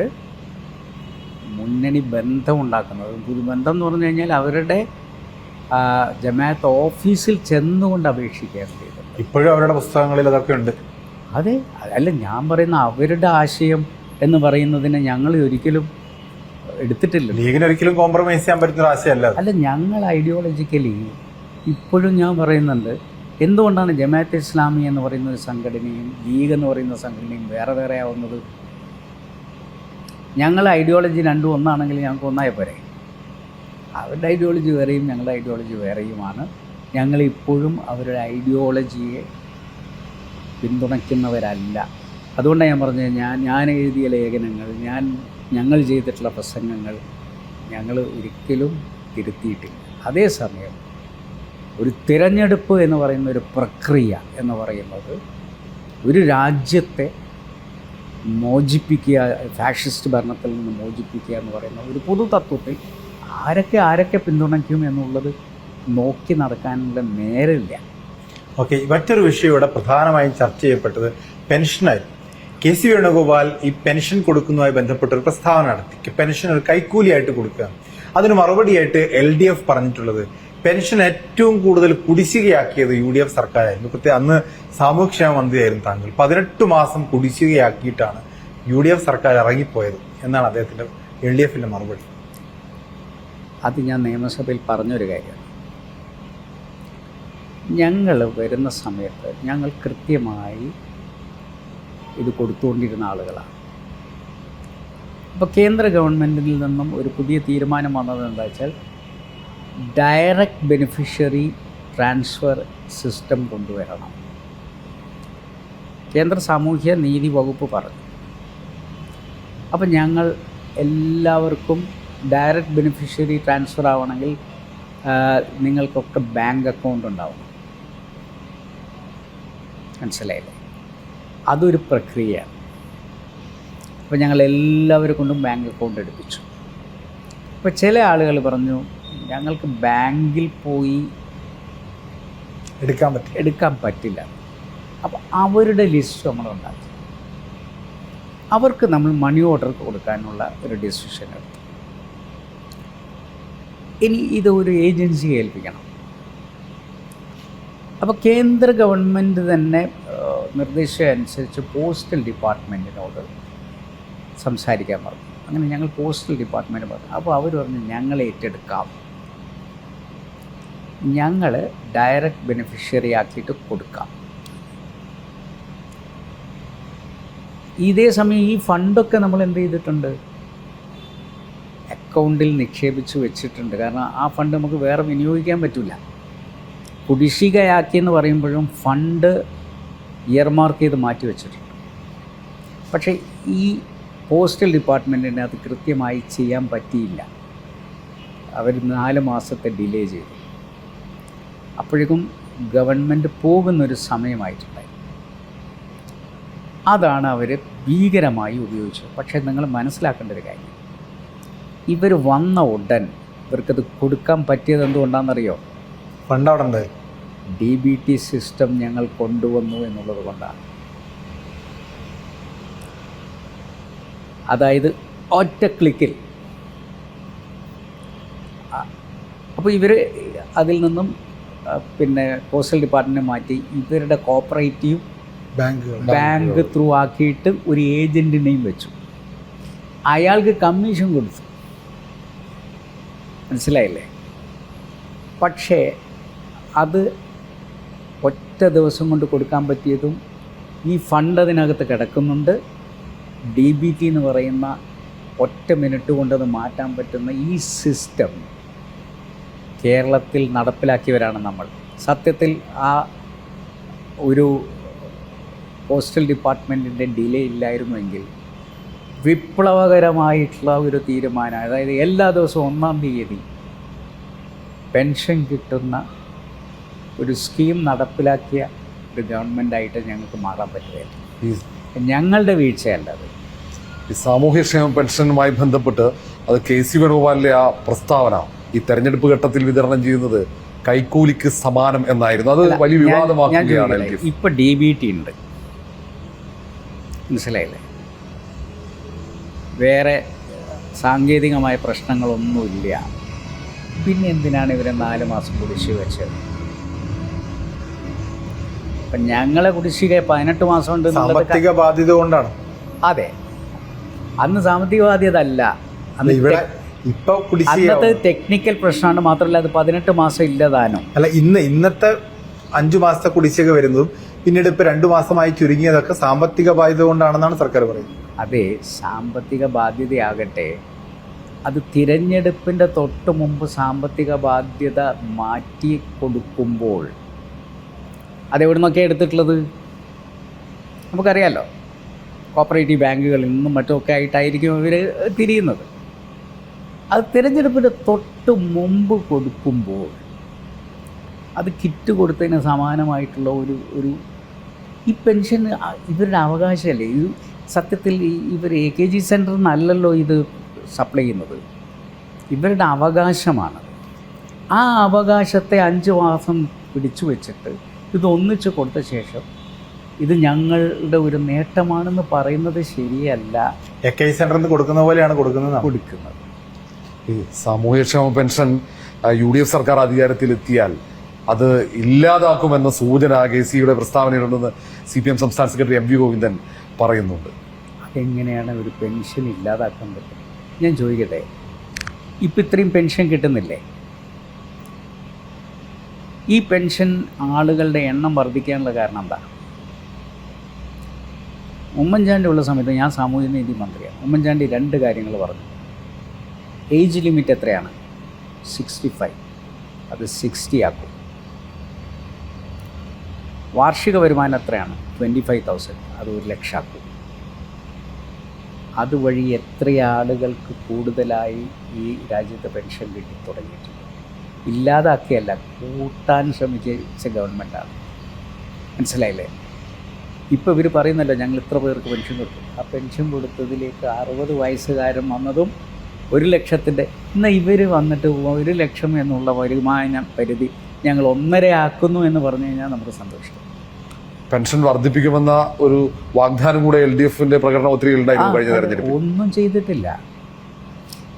മുന്നണി ബന്ധം ഉണ്ടാക്കുന്നത്. ഒരു ബന്ധം എന്ന് പറഞ്ഞു കഴിഞ്ഞാൽ അവരുടെ ജമാഅത്ത് ഓഫീസിൽ ചെന്നുകൊണ്ട് അപേക്ഷിക്കേണ്ടത്. ഇപ്പോഴും അവരുടെ പുസ്തകങ്ങളിൽ അതൊക്കെ ഉണ്ട്. അതെ, അല്ല ഞാൻ പറയുന്ന അവരുടെ ആശയം എന്ന് പറയുന്നതിനെ ഞങ്ങൾ ഒരിക്കലും എടുത്തിട്ടില്ല. ലീഗിന് ഒരിക്കലും കോംപ്രമൈസ് ചെയ്യാൻ പറ്റുന്ന ആശയമല്ല. അല്ല, ഞങ്ങൾ ഐഡിയോളജിക്കലി ഇപ്പോഴും ഞാൻ പറയുന്നുണ്ട്, എന്തുകൊണ്ടാണ് ജമാഅത്തെ ഇസ്ലാമി എന്ന് പറയുന്ന ഒരു സംഘടനയും ലീഗ് എന്ന് പറയുന്ന സംഘടനയും വേറെ വേറെ ആവുന്നത്? ഞങ്ങൾ ഐഡിയോളജി രണ്ടും ഒന്നാണെങ്കിൽ ഞങ്ങൾക്ക് ഒന്നായ പോരെ. അവരുടെ ഐഡിയോളജി വേറെയും ഞങ്ങളുടെ ഐഡിയോളജി വേറെയുമാണ്. ഞങ്ങളിപ്പോഴും അവരുടെ ഐഡിയോളജിയെ പിന്തുണയ്ക്കുന്നവരല്ല. അതുകൊണ്ടാണ് ഞാൻ പറഞ്ഞത്, ഞാൻ എഴുതിയ ലേഖനങ്ങൾ, ഞങ്ങൾ ചെയ്തിട്ടുള്ള പ്രസംഗങ്ങൾ ഞങ്ങൾ ഒരിക്കലും തിരുത്തിയിട്ടില്ല. അതേസമയം ഒരു തിരഞ്ഞെടുപ്പ് എന്ന് പറയുന്ന ഒരു പ്രക്രിയ എന്ന് പറയുന്നത് ഒരു രാജ്യത്തെ മോചിപ്പിക്കുക, ഫാഷിസ്റ്റ് ഭരണത്തിൽ നിന്ന് മോചിപ്പിക്കുക എന്ന് പറയുന്ന ഒരു പൊതു തത്വത്തിൽ ആരൊക്കെ പിന്തുണയ്ക്കും എന്നുള്ളത് നോക്കി നടക്കാനുള്ള നേരമില്ല. ഓക്കെ, മറ്റൊരു വിഷയം ഇവിടെ പ്രധാനമായും ചർച്ച ചെയ്യപ്പെട്ടത് പെൻഷനായിരുന്നു. കെ സി വേണുഗോപാൽ ഈ പെൻഷൻ കൊടുക്കുന്നതുമായി ബന്ധപ്പെട്ട ഒരു പ്രസ്താവന നടത്തി. പെൻഷൻ ഒരു കൈക്കൂലിയായിട്ട് കൊടുക്കുക. അതിന് മറുപടിയായിട്ട് LDF പറഞ്ഞിട്ടുള്ളത് പെൻഷൻ ഏറ്റവും കൂടുതൽ കുടിശ്ശികയാക്കിയത് UDF സർക്കാരായിരുന്നു. പ്രത്യേകം അന്ന് സാമൂഹ്യക്ഷേമ മന്ത്രിയായിരുന്നു താങ്കൾ. 18 മാസം കുടിശ്ശികയാക്കിയിട്ടാണ് UDF സർക്കാർ ഇറങ്ങിപ്പോയത് എന്നാണ് അദ്ദേഹത്തിന്റെ LDFന്റെ മറുപടി. അത് ഞാൻ നിയമസഭയിൽ പറഞ്ഞൊരു കാര്യമാണ്. ഞങ്ങൾ വരുന്ന സമയത്ത് ഞങ്ങൾ കൃത്യമായി ഇത് കൊടുത്തുകൊണ്ടിരുന്ന ആളുകളാണ്. അപ്പോൾ കേന്ദ്ര ഗവൺമെൻറ്റിൽ നിന്നും ഒരു പുതിയ തീരുമാനം വന്നത് എന്താ വെച്ചാൽ ഡയറക്റ്റ് ബെനിഫിഷ്യറി ട്രാൻസ്ഫർ സിസ്റ്റം കൊണ്ടുവരണം. കേന്ദ്ര സാമൂഹ്യ നീതി വകുപ്പ് പറഞ്ഞു. അപ്പം ഞങ്ങൾ എല്ലാവർക്കും ഡയറക്റ്റ് ബെനിഫിഷ്യറി ട്രാൻസ്ഫർ ആവണമെങ്കിൽ നിങ്ങൾക്കൊക്കെ ബാങ്ക് അക്കൗണ്ട് ഉണ്ടാവും. മനസ്സിലായില്ലേ? അതൊരു പ്രക്രിയയാണ്. അപ്പോൾ ഞങ്ങൾ എല്ലാവരെ കൊണ്ടും ബാങ്ക് അക്കൗണ്ട് എടുപ്പിച്ചു. അപ്പോൾ ചില ആളുകൾ പറഞ്ഞു ഞങ്ങൾക്ക് ബാങ്കിൽ പോയി എടുക്കാൻ പറ്റില്ല. അപ്പോൾ അവരുടെ ലിസ്റ്റ് നമ്മളുണ്ടാക്കി. അവർക്ക് നമ്മൾ മണി ഓർഡർ കൊടുക്കാനുള്ള ഒരു ഡിസിഷൻ എടുത്തു. ഇനി ഇത് ഒരു ഏജൻസിയെ ഏൽപ്പിക്കണം. അപ്പോൾ കേന്ദ്ര ഗവൺമെൻറ് തന്നെ നിർദ്ദേശം അനുസരിച്ച് പോസ്റ്റൽ ഡിപ്പാർട്ട്മെൻറ്റിനോട് സംസാരിക്കാൻ പറഞ്ഞു. അങ്ങനെ ഞങ്ങൾ പോസ്റ്റൽ ഡിപ്പാർട്ട്മെൻറ്റ് പറഞ്ഞു. അപ്പോൾ അവർ പറഞ്ഞു ഞങ്ങൾ ഏറ്റെടുക്കാം, ഞങ്ങൾ ഡയറക്റ്റ് ബെനിഫിഷ്യറി ആക്കിയിട്ട് കൊടുക്കാം. ഇതേ സമയം ഈ ഫണ്ടൊക്കെ നമ്മൾ എന്ത് ചെയ്തിട്ടുണ്ട്, അക്കൗണ്ടിൽ നിക്ഷേപിച്ച് വെച്ചിട്ടുണ്ട്. കാരണം ആ ഫണ്ട് നമുക്ക് വേറെ വിനിയോഗിക്കാൻ പറ്റില്ല. കുടിശ്ശികയാക്കിയെന്ന് പറയുമ്പോഴും ഫണ്ട് ഇയർമാർക്ക് ചെയ്ത് മാറ്റി വെച്ചിട്ടുണ്ട്. പക്ഷേ ഈ പോസ്റ്റൽ ഡിപ്പാർട്ട്മെൻറ്റിന് അത് കൃത്യമായി ചെയ്യാൻ പറ്റിയില്ല. അവർ 4 മാസത്തെ ഡിലേ ചെയ്തു. അപ്പോഴേക്കും ഗവൺമെൻറ് പോകുന്നൊരു സമയമായിട്ടുണ്ടായി. അതാണ് അവർ ഭീകരമായി ഉപയോഗിച്ചത്. പക്ഷേ നിങ്ങൾ മനസ്സിലാക്കേണ്ട ഒരു കാര്യം, ഇവർ വന്ന ഉടൻ ഇവർക്കത് കൊടുക്കാൻ പറ്റിയത് എന്തുകൊണ്ടാണെന്നറിയോ? ഫണ്ട് അവിടെ ഉണ്ട്. DBT സിസ്റ്റം ഞങ്ങൾ കൊണ്ടുവന്നു എന്നുള്ളത് കൊണ്ടാണ്. അതായത് ഒറ്റ ക്ലിക്കിൽ. അപ്പോൾ ഇവർ അതിൽ നിന്നും പിന്നെ പോസ്റ്റൽ ഡിപ്പാർട്ട്മെൻറ്റ് മാറ്റി ഇവരുടെ കോപ്പറേറ്റീവ് ബാങ്ക് ത്രൂ ആക്കിയിട്ട് ഒരു ഏജൻറ്റിനെയും വെച്ചു. അയാൾക്ക് കമ്മീഷൻ കൊടുത്തു. മനസ്സിലായില്ലേ? പക്ഷേ അത് ഒറ്റ ദിവസം കൊണ്ട് കൊടുക്കാൻ പറ്റിയതും ഈ ഫണ്ട് അതിനകത്ത് കിടക്കുന്നുണ്ട്. DBT എന്ന് പറയുന്ന ഒറ്റ മിനിറ്റ് കൊണ്ടത് മാറ്റാൻ പറ്റുന്ന ഈ സിസ്റ്റം കേരളത്തിൽ നടപ്പിലാക്കിയവരാണ് നമ്മൾ. സത്യത്തിൽ ആ ഒരു പോസ്റ്റൽ ഡിപ്പാർട്ട്മെൻറ്റിൻ്റെ ഡിലേ ഇല്ലായിരുന്നുവെങ്കിൽ വിപ്ലവകരമായിട്ടുള്ള ഒരു തീരുമാനം, അതായത് എല്ലാ ദിവസവും 1-ാം തീയതി പെൻഷൻ കിട്ടുന്ന ഒരു സ്കീം നടപ്പിലാക്കിയ ഒരു ഗവൺമെൻറ്റായിട്ട് ഞങ്ങൾക്ക് മാറാൻ പറ്റുകയില്ല. ഞങ്ങളുടെ വീഴ്ചയല്ലത്. ഈ സാമൂഹ്യക്ഷേമ പെൻഷനുമായി ബന്ധപ്പെട്ട് അത് KC വേണുഗോപാലിന്റെ ആ പ്രസ്താവന ഈ തെരഞ്ഞെടുപ്പ് ഘട്ടത്തിൽ വിതരണം ചെയ്യുന്നത് കൈക്കൂലിക്ക് സമാനം എന്നായിരുന്നു. അത് വലിയ വിവാദമാക്കുകയാണ്. ഇപ്പൊ DBT ഉണ്ട്, മനസ്സിലായില്ലേ? വേറെ സാങ്കേതികമായ പ്രശ്നങ്ങളൊന്നുമില്ല. പിന്നെ എന്തിനാണ് ഇവരെ 4 മാസം കുടിശ്ശിക വെച്ചത്? അപ്പം ഞങ്ങളെ കുടിശ്ശിക 18 മാസം ഉണ്ട്. സാമ്പത്തിക ബാധ്യത കൊണ്ടാണ്. അതെ, അന്ന് സാമ്പത്തിക ബാധ്യത അല്ല, ഇവിടെ ഇപ്പൊ അന്നത്തെ ടെക്നിക്കൽ പ്രശ്നമാണ്. മാത്രമല്ല അത് 18 മാസം ഇല്ലതാനും. അല്ല, ഇന്നത്തെ 5 മാസത്തെ കുടിശ്ശിക വരുന്നതും പിന്നീട് ഇപ്പൊ 2 മാസമായി ചുരുങ്ങിയതൊക്കെ സാമ്പത്തിക ബാധ്യത കൊണ്ടാണെന്നാണ് സർക്കാർ പറയുന്നത്. അതെ, സാമ്പത്തിക ബാധ്യതയാകട്ടെ, അത് തിരഞ്ഞെടുപ്പിൻ്റെ തൊട്ട് മുമ്പ് സാമ്പത്തിക ബാധ്യത മാറ്റി കൊടുക്കുമ്പോൾ അതെവിടെ നിന്നൊക്കെ എടുത്തിട്ടുള്ളത് നമുക്കറിയാമല്ലോ. കോപ്പറേറ്റീവ് ബാങ്കുകളിൽ നിന്നും മറ്റുമൊക്കെ ആയിട്ടായിരിക്കും ഇവർ തിരിയുന്നത്. അത് തിരഞ്ഞെടുപ്പിൻ്റെ തൊട്ട് മുമ്പ് കൊടുക്കുമ്പോൾ അത് കിറ്റ് കൊടുത്തതിന് സമാനമായിട്ടുള്ള ഒരു ഈ പെൻഷൻ ഇവരുടെ അവകാശമല്ലേ. ഇത് സത്യത്തിൽ ഇവർ AKG സെൻറ്ററിൽ നിന്നല്ലല്ലോ ഇത് സപ്ലൈ ചെയ്യുന്നത്, ഇവരുടെ അവകാശമാണ്. ആ അവകാശത്തെ 5 മാസം പിടിച്ചു വെച്ചിട്ട് ഇത് ഒന്നിച്ച് കൊടുത്ത ശേഷം ഇത് ഞങ്ങളുടെ ഒരു നേട്ടമാണെന്ന് പറയുന്നത് ശരിയല്ല. AKG സെൻറ്ററിൽ നിന്ന് കൊടുക്കുന്ന പോലെയാണ് കൊടുക്കുന്നത്. ഈ സാമൂഹ്യക്ഷേമ പെൻഷൻ UDF സർക്കാർ അധികാരത്തിലെത്തിയാൽ അത് ഇല്ലാതാക്കുമെന്ന സൂചന KCയുടെ പ്രസ്താവനയിലുണ്ടെന്ന് CPM സംസ്ഥാന സെക്രട്ടറി MV ഗോവിന്ദൻ പറയുന്നുണ്ട്. അതെങ്ങനെയാണ് ഒരു പെൻഷൻ ഇല്ലാതാക്കാൻ പറ്റും? ഞാൻ ചോദിക്കട്ടെ, ഇപ്പം ഇത്രയും പെൻഷൻ കിട്ടുന്നില്ലേ? ഈ പെൻഷൻ ആളുകളുടെ എണ്ണം വർദ്ധിക്കാനുള്ള കാരണം എന്താ? ഉമ്മൻചാണ്ടി ഉള്ള സമയത്ത് ഞാൻ സാമൂഹ്യനീതി മന്ത്രിയാണ്. ഉമ്മൻചാണ്ടി 2 കാര്യങ്ങൾ പറഞ്ഞു. ഏജ് ലിമിറ്റ് എത്രയാണ്? 65, അത് 60 ആക്കും. വാർഷിക വരുമാനം എത്രയാണ്? 25,000, അത് 1,00,000 ആക്കും. അതുവഴി എത്ര ആളുകൾക്ക് കൂടുതലായി ഈ രാജ്യത്ത് പെൻഷൻ കിട്ടി തുടങ്ങിയിട്ടുണ്ട്. ഇല്ലാതാക്കിയല്ല, കൂട്ടാൻ ശ്രമിച്ച ഗവൺമെൻറ്റാണ്. മനസ്സിലായില്ലേ? ഇപ്പോൾ ഇവർ പറയുന്നല്ലോ ഞങ്ങൾ ഇത്ര പേർക്ക് പെൻഷൻ കൊടുത്തു. ആ പെൻഷൻ കൊടുത്തതിലേക്ക് 60 വയസ്സുകാരൻ വന്നതും 1,00,000 ഇന്ന് ഇവർ വന്നിട്ട് 1,00,000 എന്നുള്ള വരുമാന പരിധി ഞങ്ങൾ 1.5 ആക്കുന്നു എന്ന് പറഞ്ഞു കഴിഞ്ഞാൽ നമുക്ക് സന്തോഷം. പെൻഷൻ വർദ്ധിപ്പിക്കുമെന്ന ഒരു വാഗ്ദാനം കൂടെ LDFന്റെ പ്രകടന പത്രികയിലുണ്ടായിരുന്നു കഴിഞ്ഞ തെരഞ്ഞെടുപ്പിൽ. ഒന്നും ചെയ്തിട്ടില്ല.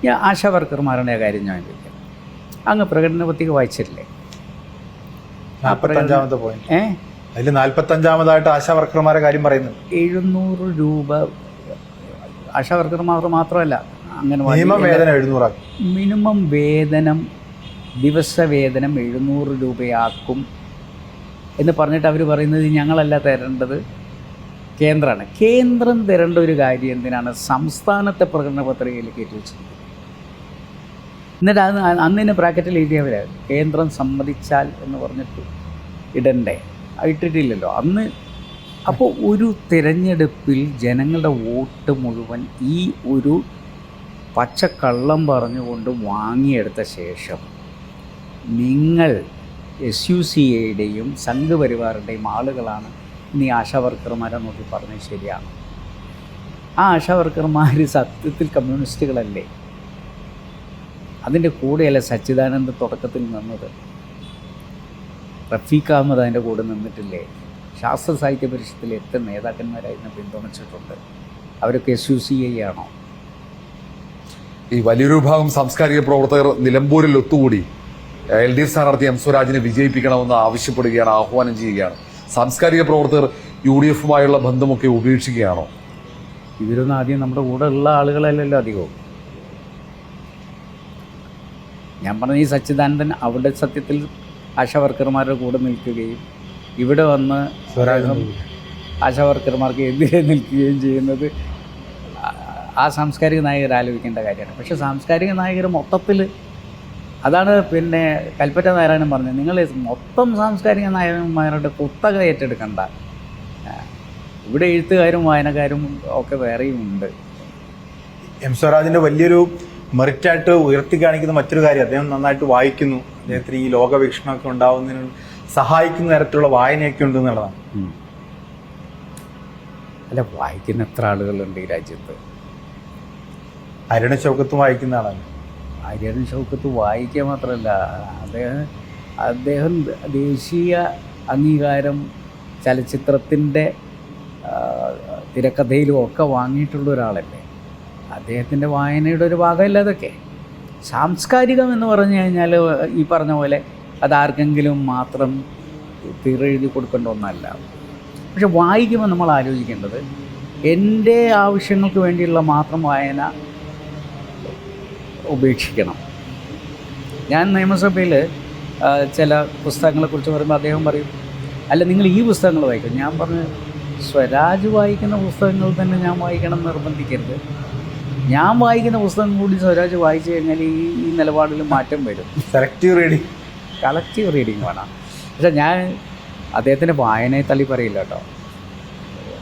ഞാൻ ആശാ വർക്കർമാരുടെ കാര്യം ഞാൻ ചോദിക്കാം. അങ്ങ് പ്രകടന പത്രിക വായിച്ചിട്ടില്ലേ? 45ാമത്തെ പോയിന്റ്. അതിൽ 45ാമതായിട്ട് ആശാ വർക്കർമാരെ കാര്യം പറയുന്നത് 700 രൂപ ആശാ വർക്കർമാർ മാത്രമല്ല, അങ്ങനെ മിനിമം വേതനം 700 ആക്കും. മിനിമം വേതനം ദിവസവേതനം 700 രൂപയാക്കും എന്ന് പറഞ്ഞിട്ട് അവർ പറയുന്നത് ഞങ്ങളല്ല തരേണ്ടത്, കേന്ദ്രമാണ്. കേന്ദ്രം തരേണ്ട ഒരു കാര്യം എന്തിനാണ് സംസ്ഥാനത്തെ പ്രകടന പത്രികയിൽ കയറ്റി വെച്ചിരിക്കുന്നത്? എന്നിട്ട് അത് അന്നിന് ബ്രാക്കറ്റിൽ എഴുതിയവരാണ് കേന്ദ്രം സമ്മതിച്ചാൽ എന്ന് പറഞ്ഞിട്ട് ഇടണ്ടേ, ഇട്ടിട്ടില്ലല്ലോ അന്ന്. അപ്പോൾ ഒരു തിരഞ്ഞെടുപ്പിൽ ജനങ്ങളുടെ വോട്ട് മുഴുവൻ ഈ ഒരു പച്ചക്കള്ളം പറഞ്ഞുകൊണ്ട് വാങ്ങിയെടുത്ത ശേഷം നിങ്ങൾ SUCAയുടെയും സംഘപരിവാറിൻ്റെയും ആളുകളാണ് ഇനി ആശാ വർക്കർമാരെ നോക്കി പറഞ്ഞത് ശരിയാണ്. ആ ആശാ വർക്കർമാർ സത്യത്തിൽ കമ്മ്യൂണിസ്റ്റുകളല്ലേ? അതിൻ്റെ കൂടെയല്ല സച്ചിദാനന്ദ തുടക്കത്തിൽ നിന്നത്? റഫീഖ് അഹമ്മദ് അതിൻ്റെ കൂടെ നിന്നിട്ടില്ലേ? ശാസ്ത്ര സാഹിത്യ പരിഷത്തിൽ എത്ര നേതാക്കന്മാരായിരുന്നു പിന്തുണച്ചിട്ടുണ്ട്? അവരൊക്കെ SUCA ആണോ? ഈ വലിയൊരു വിഭാഗം സാംസ്കാരിക പ്രവർത്തകർ നിലമ്പൂരിൽ ഒത്തുകൂടി LDF സ്ഥാനാർത്ഥി M സ്വരാജിനെ വിജയിപ്പിക്കണമെന്ന് ആവശ്യപ്പെടുകയാണ്, ആഹ്വാനം ചെയ്യുകയാണ്. സാംസ്കാരിക പ്രവർത്തകർ UDFുമായുള്ള ബന്ധമൊക്കെ ഉപേക്ഷിക്കുകയാണോ? ഇവരൊന്നും ആദ്യം നമ്മുടെ കൂടെ ഉള്ള ആളുകളല്ലല്ലോ അധികവും. ഞാൻ പറഞ്ഞ ഈ സച്ചിദാനന്ദൻ അവിടെ സത്യത്തിൽ ആശാ വർക്കർമാരുടെ കൂടെ നിൽക്കുകയും ഇവിടെ വന്ന് ആശാ വർക്കർമാർക്ക് എതിരെ നിൽക്കുകയും ചെയ്യുന്നത് ആ സാംസ്കാരിക നായകർ ആലോചിക്കേണ്ട കാര്യമാണ്. പക്ഷേ സാംസ്കാരിക നായകർ മൊത്തത്തിൽ അതാണ് പിന്നെ കൽപ്പറ്റ നാരായണൻ പറഞ്ഞത്, നിങ്ങൾ മൊത്തം സാംസ്കാരിക നായകന്മാരുടെ കുത്തക ഏറ്റെടുക്കണ്ട, ഇവിടെ എഴുത്തുകാരും വായനക്കാരും ഒക്കെ വേറെയും ഉണ്ട്. M സ്വരാജിന്റെ വലിയൊരു മെറിറ്റായിട്ട് ഉയർത്തി കാണിക്കുന്ന മറ്റൊരു കാര്യം, അദ്ദേഹം നന്നായിട്ട് വായിക്കുന്നു. അദ്ദേഹത്തിന് ഈ ലോകവീക്ഷണമൊക്കെ ഉണ്ടാവുന്നതിന് സഹായിക്കുന്ന തരത്തിലുള്ള വായനയൊക്കെ ഉണ്ട് എന്നുള്ളതാണ്. അല്ല, വായിക്കുന്ന എത്ര ആളുകളുണ്ട് ഈ രാജ്യത്ത്? അരുണ ചൗക്കത്തും വായിക്കുന്ന ആളാണ്. അരുൺ ഷൗക്കത്ത് വായിക്കുക മാത്രമല്ല, അദ്ദേഹം ദേശീയ അംഗീകാരം ചലച്ചിത്രത്തിൻ്റെ തിരക്കഥയിലും ഒക്കെ വാങ്ങിയിട്ടുള്ള ഒരാളല്ലേ. അദ്ദേഹത്തിൻ്റെ വായനയുടെ ഒരു ഭാഗമല്ല അതൊക്കെ. സാംസ്കാരികം എന്ന് പറഞ്ഞു കഴിഞ്ഞാൽ ഈ പറഞ്ഞ പോലെ അതാർക്കെങ്കിലും മാത്രം തീരെഴുതി കൊടുക്കേണ്ട ഒന്നല്ല. പക്ഷെ വായിക്കുമ്പോൾ നമ്മൾ ആലോചിക്കേണ്ടത് എൻ്റെ ആവശ്യങ്ങൾക്ക് വേണ്ടിയുള്ള മാത്രം വായന ഉപേക്ഷിക്കണം. ഞാൻ നിയമസഭയിൽ ചില പുസ്തകങ്ങളെക്കുറിച്ച് പറയുമ്പോൾ അദ്ദേഹം പറയും, അല്ല നിങ്ങൾ ഈ പുസ്തകങ്ങൾ വായിക്കും. ഞാൻ പറഞ്ഞു, സ്വരാജ് വായിക്കുന്ന പുസ്തകങ്ങൾ തന്നെ ഞാൻ വായിക്കണം എന്ന് നിർബന്ധിക്കരുത്. ഞാൻ വായിക്കുന്ന പുസ്തകം കൂടി സ്വരാജ് വായിച്ചു കഴിഞ്ഞാൽ ഈ നിലപാടിൽ മാറ്റം വരും. സെലക്റ്റീവ് റീഡിങ്, കളക്റ്റീവ് റീഡിങ് വേണം. പക്ഷേ ഞാൻ അദ്ദേഹത്തിൻ്റെ വായനയെ തള്ളി പറയില്ല കേട്ടോ.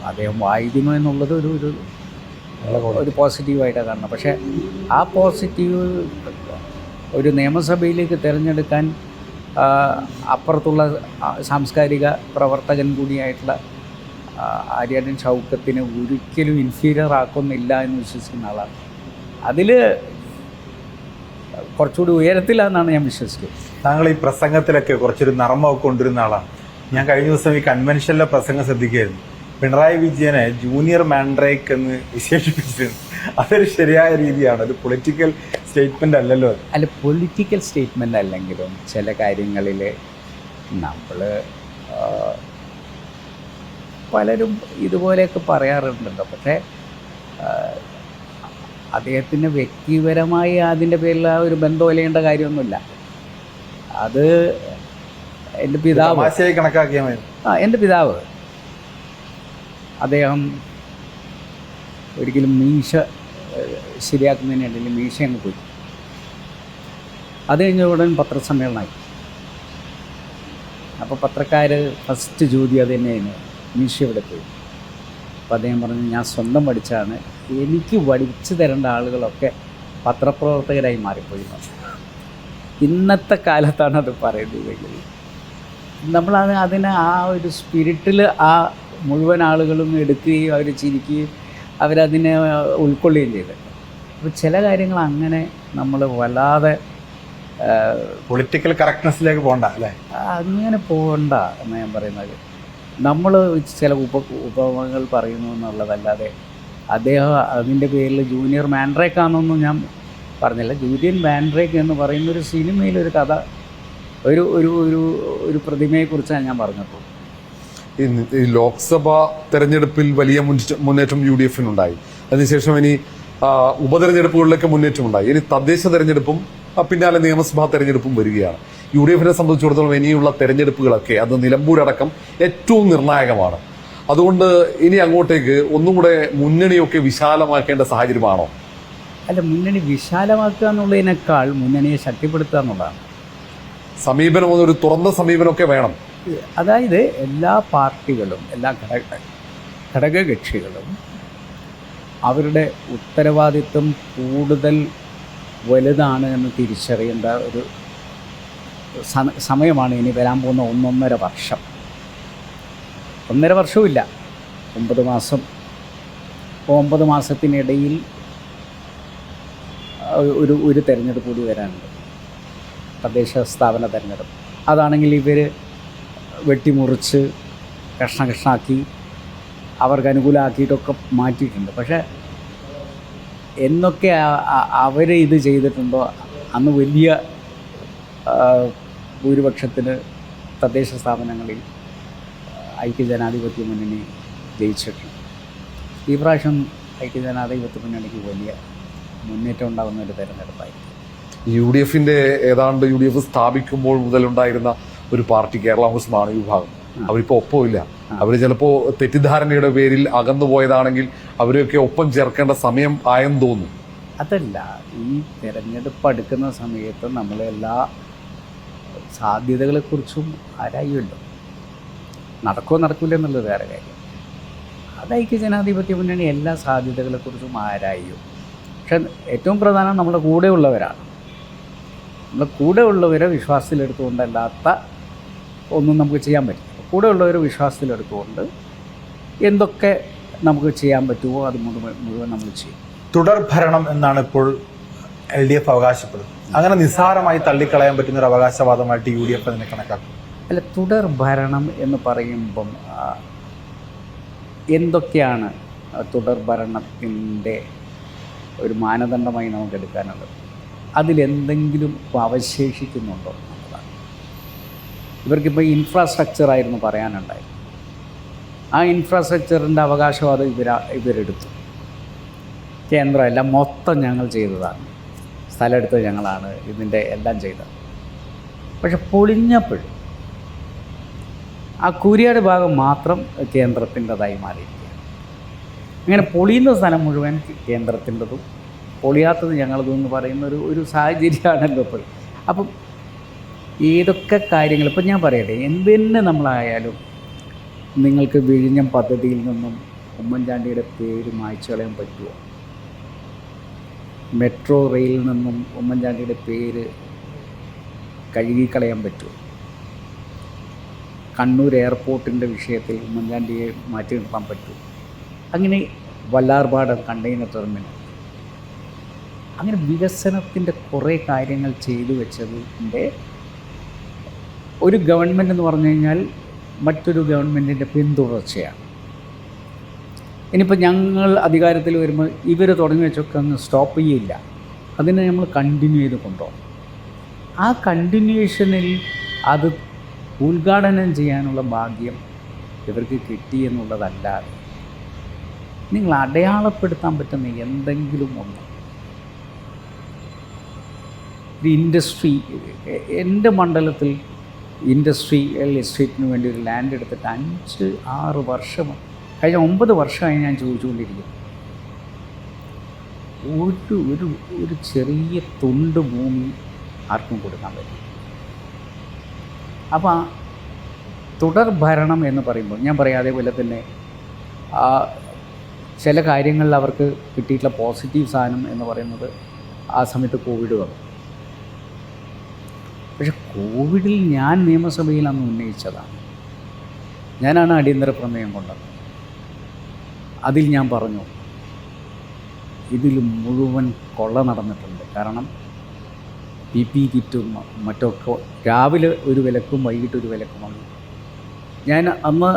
അദ്ദേഹം വായിക്കുന്നു എന്നുള്ളത് ഒരു പോസിറ്റീവായിട്ടാണ് കാണുന്നത്. പക്ഷേ ആ പോസിറ്റീവ് ഒരു നിയമസഭയിലേക്ക് തിരഞ്ഞെടുക്കാൻ അപ്പുറത്തുള്ള സാംസ്കാരിക പ്രവർത്തകൻ കൂടിയായിട്ടുള്ള ആര്യാടൻ ഷൗക്കത്തിനെ ഒരിക്കലും ഇൻഫീരിയർ ആക്കുന്നില്ല എന്ന് വിശ്വസിക്കുന്ന ആളാണ്. അതിൽ കുറച്ചുകൂടി ഉയരത്തിലാണെന്നാണ് ഞാൻ വിശ്വസിക്കുന്നത്. താങ്കൾ ഈ പ്രസംഗത്തിലൊക്കെ കുറച്ചൊരു നർമ്മമൊക്കെ കൊണ്ടുവരുന്ന ആളാണ്. ഞാൻ കഴിഞ്ഞ ദിവസം ഈ കൺവെൻഷനിലെ പ്രസംഗം ശ്രദ്ധിക്കുകയായിരുന്നു. പിണറായി വിജയനെ ജൂനിയർ മാൻഡ്രേക്ക് എന്ന് വിശേഷിപ്പിച്ചിരുന്നു. അതൊരു ശരിയായ രീതിയാണ്, ഒരു പൊളിറ്റിക്കൽ സ്റ്റേറ്റ്മെൻ്റ് അല്ലല്ലോ. അല്ല, പൊളിറ്റിക്കൽ സ്റ്റേറ്റ്മെൻ്റ് അല്ലെങ്കിലും ചില കാര്യങ്ങളിൽ നമ്മൾ പലരും ഇതുപോലെയൊക്കെ പറയാറുണ്ടല്ലോ. പക്ഷേ അദ്ദേഹത്തിന് വ്യക്തിപരമായി അതിൻ്റെ പേരിൽ ആ ഒരു ബന്ധം ഒലയേണ്ട കാര്യമൊന്നുമില്ല. അത് എൻ്റെ പിതാവ് കണക്കാക്കിയാൽ മതി. എൻ്റെ പിതാവ് അദ്ദേഹം ഒരിക്കലും മീശ ശരിയാക്കുന്നതിനിടയിൽ മീശ അങ്ങ് പോയി. അത് കഴിഞ്ഞ ഉടൻ പത്രസമ്മേളനമായി. അപ്പോൾ പത്രക്കാർ ഫസ്റ്റ് ചോദ്യം അത് തന്നെയായിരുന്നു, മീശ ഇവിടെ പോയി. അപ്പോൾ അദ്ദേഹം പറഞ്ഞു, ഞാൻ സ്വന്തം പഠിച്ചാണ്, എനിക്ക് പഠിച്ചു തരേണ്ട ആളുകളൊക്കെ പത്രപ്രവർത്തകരായി മാറിപ്പോയി. ഇന്നത്തെ കാലത്താണ് അത് പറയുന്നതെങ്കിൽ അതിനെ ആ ഒരു സ്പിരിറ്റിൽ ആ മുഴുവൻ ആളുകളും എടുക്കുകയും അവർ ചിരിക്കുകയും അവരതിനെ ഉൾക്കൊള്ളുകയും ചെയ്തത്. അപ്പോൾ ചില കാര്യങ്ങൾ അങ്ങനെ നമ്മൾ വല്ലാതെ പൊളിറ്റിക്കൽ കറക്റ്റ്നെസ്സിലേക്ക് പോകണ്ട അല്ലേ? അങ്ങനെ പോകണ്ട എന്ന് ഞാൻ പറയുന്നത്. നമ്മൾ ചില ഉപമകൾ പറയുന്നു എന്നുള്ളതല്ലാതെ അദ്ദേഹം അതിൻ്റെ പേരിൽ ജൂനിയർ മാൻഡ്രേക്കാണെന്നൊന്നും ഞാൻ പറഞ്ഞില്ല. ജൂനിയർ മാൻഡ്രേക്ക് എന്ന് പറയുന്നൊരു സിനിമയിലൊരു കഥ, ഒരു ഒരു ഒരു ഒരു പ്രതിമയെക്കുറിച്ചാണ് ഞാൻ പറഞ്ഞപ്പോൾ. ഈ ലോക്സഭാ തെരഞ്ഞെടുപ്പിൽ വലിയ മുന്നേറ്റം UDF ഉണ്ടായി. അതിനുശേഷം ഇനി ഉപതെരഞ്ഞെടുപ്പുകളിലൊക്കെ മുന്നേറ്റമുണ്ടായി. ഇനി തദ്ദേശ തെരഞ്ഞെടുപ്പും പിന്നാലെ നിയമസഭാ തെരഞ്ഞെടുപ്പും വരികയാണ്. UDFനെ സംബന്ധിച്ചിടത്തോളം ഇനിയുള്ള തെരഞ്ഞെടുപ്പുകളൊക്കെ അത് നിലമ്പൂരടക്കം ഏറ്റവും നിർണായകമാണ്. അതുകൊണ്ട് ഇനി അങ്ങോട്ടേക്ക് ഒന്നും കൂടെ മുന്നണിയൊക്കെ വിശാലമാക്കേണ്ട സാഹചര്യമാണോ? അല്ല, മുന്നണി വിശാലമാക്കുക എന്നുള്ളതിനേക്കാൾ മുന്നണിയെ ശക്തിപ്പെടുത്തുക എന്നുള്ളതാണ് സമീപനം. ഒരു തുറന്ന സമീപനമൊക്കെ വേണം. അതായത് എല്ലാ പാർട്ടികളും എല്ലാ ഘടകകക്ഷികളും അവരുടെ ഉത്തരവാദിത്വം കൂടുതൽ വലുതാണ് എന്ന് തിരിച്ചറിയേണ്ട ഒരു സമയമാണ് ഇനി വരാൻ പോകുന്ന 1.5 വർഷം. 1.5 വർഷവുമില്ല, 9 മാസം. 9 മാസത്തിനിടയിൽ ഒരു തെരഞ്ഞെടുപ്പ് കൂടി വരാനുണ്ട്, തദ്ദേശ സ്ഥാപന തെരഞ്ഞെടുപ്പ്. അതാണെങ്കിൽ ഇവർ വെട്ടിമുറിച്ച് കഷ്ണാക്കി അവർക്ക് അനുകൂലമാക്കിയിട്ടൊക്കെ മാറ്റിയിട്ടുണ്ട്. പക്ഷേ എന്നൊക്കെ അവർ ഇത് ചെയ്തിട്ടുണ്ടോ അന്ന് വലിയ ഭൂരിപക്ഷത്തിന് തദ്ദേശ സ്ഥാപനങ്ങളിൽ ഐക്യജനാധിപത്യ മുന്നണി ജയിച്ചിട്ടുണ്ട്. ഈ പ്രാവശ്യം ഐക്യജനാധിപത്യ മുന്നണിക്ക് വലിയ മുന്നേറ്റം ഉണ്ടാകുന്ന ഒരു തെരഞ്ഞെടുപ്പായിരിക്കും. UDFന്റെ ഏതാണ്ട് UDF സ്ഥാപിക്കുമ്പോൾ മുതലുണ്ടായിരുന്ന ഒരു പാർട്ടി കേരള കോൺഗ്രസ് മാണി വിഭാഗം, അവരിപ്പോൾ ഒപ്പമില്ല. അവർ ചിലപ്പോൾ തെറ്റിദ്ധാരണയുടെ പേരിൽ അകന്നു പോയതാണെങ്കിൽ അവരെയൊക്കെ ഒപ്പം ചേർക്കേണ്ട സമയം ആയെന്ന് തോന്നുന്നു. അതല്ല, ഈ തെരഞ്ഞെടുപ്പ് അടുക്കുന്ന സമയത്ത് നമ്മളെല്ലാ സാധ്യതകളെക്കുറിച്ചും ആരായുമല്ലോ. നടക്കുമോ നടക്കില്ല എന്നുള്ളത് വേറെ കാര്യം. അത് ഐക്യജനാധിപത്യ മുന്നണി എല്ലാ സാധ്യതകളെക്കുറിച്ചും ആരായും. പക്ഷെ ഏറ്റവും പ്രധാനം നമ്മുടെ കൂടെയുള്ളവരാണ്. നമ്മുടെ കൂടെയുള്ളവരെ വിശ്വാസത്തിലെടുത്തുകൊണ്ടല്ലാത്ത ഒന്നും നമുക്ക് ചെയ്യാൻ പറ്റില്ല. കൂടെയുള്ളവരെ വിശ്വാസത്തിലെടുത്തുകൊണ്ട് എന്തൊക്കെ നമുക്ക് ചെയ്യാൻ പറ്റുമോ അത് മുഴുവൻ നമ്മൾ ചെയ്യും. തുടർ ഭരണം എന്നാണ് ഇപ്പോൾ LDF അവകാശപ്പെടുന്നത്. അങ്ങനെ നിസ്സാരമായി തള്ളിക്കളയാൻ പറ്റുന്ന ഒരു അവകാശവാദമായിട്ട് UDF അതിനെ കണക്കാക്കും. അല്ല, തുടർ ഭരണം എന്ന് പറയുമ്പം എന്തൊക്കെയാണ് തുടർ ഭരണത്തിൻ്റെ ഒരു മാനദണ്ഡമായി നമുക്ക് എടുക്കാനുള്ളത്. അതിലെന്തെങ്കിലും ഇപ്പോൾ അവശേഷിക്കുന്നുണ്ടോ എന്നുള്ളതാണ്. ഇവർക്കിപ്പോൾ ഇൻഫ്രാസ്ട്രക്ചറായിരുന്നു പറയാനുണ്ടായി. ആ ഇൻഫ്രാസ്ട്രക്ചറിൻ്റെ അവകാശവാദം ഇവരെടുത്തു. കേന്ദ്രം എല്ലാം മൊത്തം ഞങ്ങൾ ചെയ്തതാണ്, സ്ഥലം എടുത്തത് ഞങ്ങളാണ്, ഇതിൻ്റെ എല്ലാം ചെയ്തത്. പക്ഷെ പൊളിഞ്ഞപ്പോഴും ആ കൂരിയാട് ഭാഗം മാത്രം കേന്ദ്രത്തിൻ്റെതായി മാറിയിരിക്കുകയാണ്. അങ്ങനെ പൊളിയുന്ന സ്ഥലം മുഴുവൻ കേന്ദ്രത്തിൻ്റെതും പൊളിയാത്തത് ഞങ്ങളതും എന്ന് പറയുന്ന ഒരു സാഹചര്യമാണല്ലോ ഇപ്പോൾ. അപ്പം ഏതൊക്കെ കാര്യങ്ങൾ ഇപ്പം ഞാൻ പറയട്ടെ, എന്തിന് നമ്മളായാലും നിങ്ങൾക്ക് വിഴിഞ്ഞം പദ്ധതിയിൽ നിന്നും ഉമ്മൻചാണ്ടിയുടെ പേര് മായ്ച്ചു കളയാൻ പറ്റുമോ? മെട്രോ റെയിലിൽ നിന്നും ഉമ്മൻചാണ്ടിയുടെ പേര് കഴുകിക്കളയാൻ പറ്റുമോ? കണ്ണൂർ എയർപോർട്ടിൻ്റെ വിഷയത്തിൽ ഉമ്മൻചാണ്ടിയെ മാറ്റി നിർത്താൻ പറ്റുമോ? അങ്ങനെ വല്ലാർപാട് കണ്ടെയ്നർ ടെർമിനൽ, അങ്ങനെ വികസനത്തിൻ്റെ കുറേ കാര്യങ്ങൾ ചെയ്തു വെച്ചതിൻ്റെ ഒരു ഗവൺമെൻറ് എന്ന് പറഞ്ഞു കഴിഞ്ഞാൽ മറ്റൊരു ഗവൺമെൻറ്റിൻ്റെ പിന്തുടർച്ചയാണ്. ഇനിയിപ്പോൾ ഞങ്ങൾ അധികാരത്തിൽ വരുമ്പോൾ ഇവർ തുടങ്ങി വെച്ചൊക്കെ അങ്ങ് സ്റ്റോപ്പ് ചെയ്യില്ല, അതിനെ നമ്മൾ കണ്ടിന്യൂ ചെയ്ത് കൊണ്ടുപോകും. ആ കണ്ടിന്യൂവേഷനിൽ അത് ഉദ്ഘാടനം ചെയ്യാനുള്ള ഭാഗ്യം ഇവർക്ക് കിട്ടി എന്നുള്ളതല്ലാതെ നിങ്ങൾ അടയാളപ്പെടുത്താൻ പറ്റുന്ന എന്തെങ്കിലും ഒന്ന്, ഒരു ഇൻഡസ്ട്രി, എൻ്റെ മണ്ഡലത്തിൽ ഇൻഡസ്ട്രിയൽ എസ്റ്റേറ്റിന് വേണ്ടി ഒരു ലാൻഡ് എടുത്തിട്ട് 5-6 വർഷം, കഴിഞ്ഞ 9 വർഷമായി ഞാൻ ചോദിച്ചുകൊണ്ടിരിക്കുന്നു. ഒരു ചെറിയ തുണ്ട് ഭൂമി ആർക്കും കൊടുക്കാൻ പറ്റും. അപ്പോൾ തുടർ ഭരണം എന്ന് പറയുമ്പോൾ ഞാൻ പറയാം, അതേപോലെ തന്നെ ചില കാര്യങ്ങളിൽ അവർക്ക് കിട്ടിയിട്ടുള്ള പോസിറ്റീവ് സാധനം എന്ന് പറയുന്നത് ആ സമയത്ത് കോവിഡ് വന്നു. പക്ഷെ കോവിഡിൽ ഞാൻ നിയമസഭയിൽ അന്ന് ഉന്നയിച്ചതാണ്. ഞാനാണ് അടിയന്തര പ്രമേയം കൊണ്ടത്. അതിൽ ഞാൻ പറഞ്ഞു, ഇതിൽ മുഴുവൻ കൊള്ള നടന്നിട്ടുണ്ട്. കാരണം PPE കിറ്റും മറ്റൊക്കെ രാവിലെ ഒരു വിലക്കും വൈകിട്ട് ഒരു വിലക്കുമാണ്. ഞാൻ അന്ന്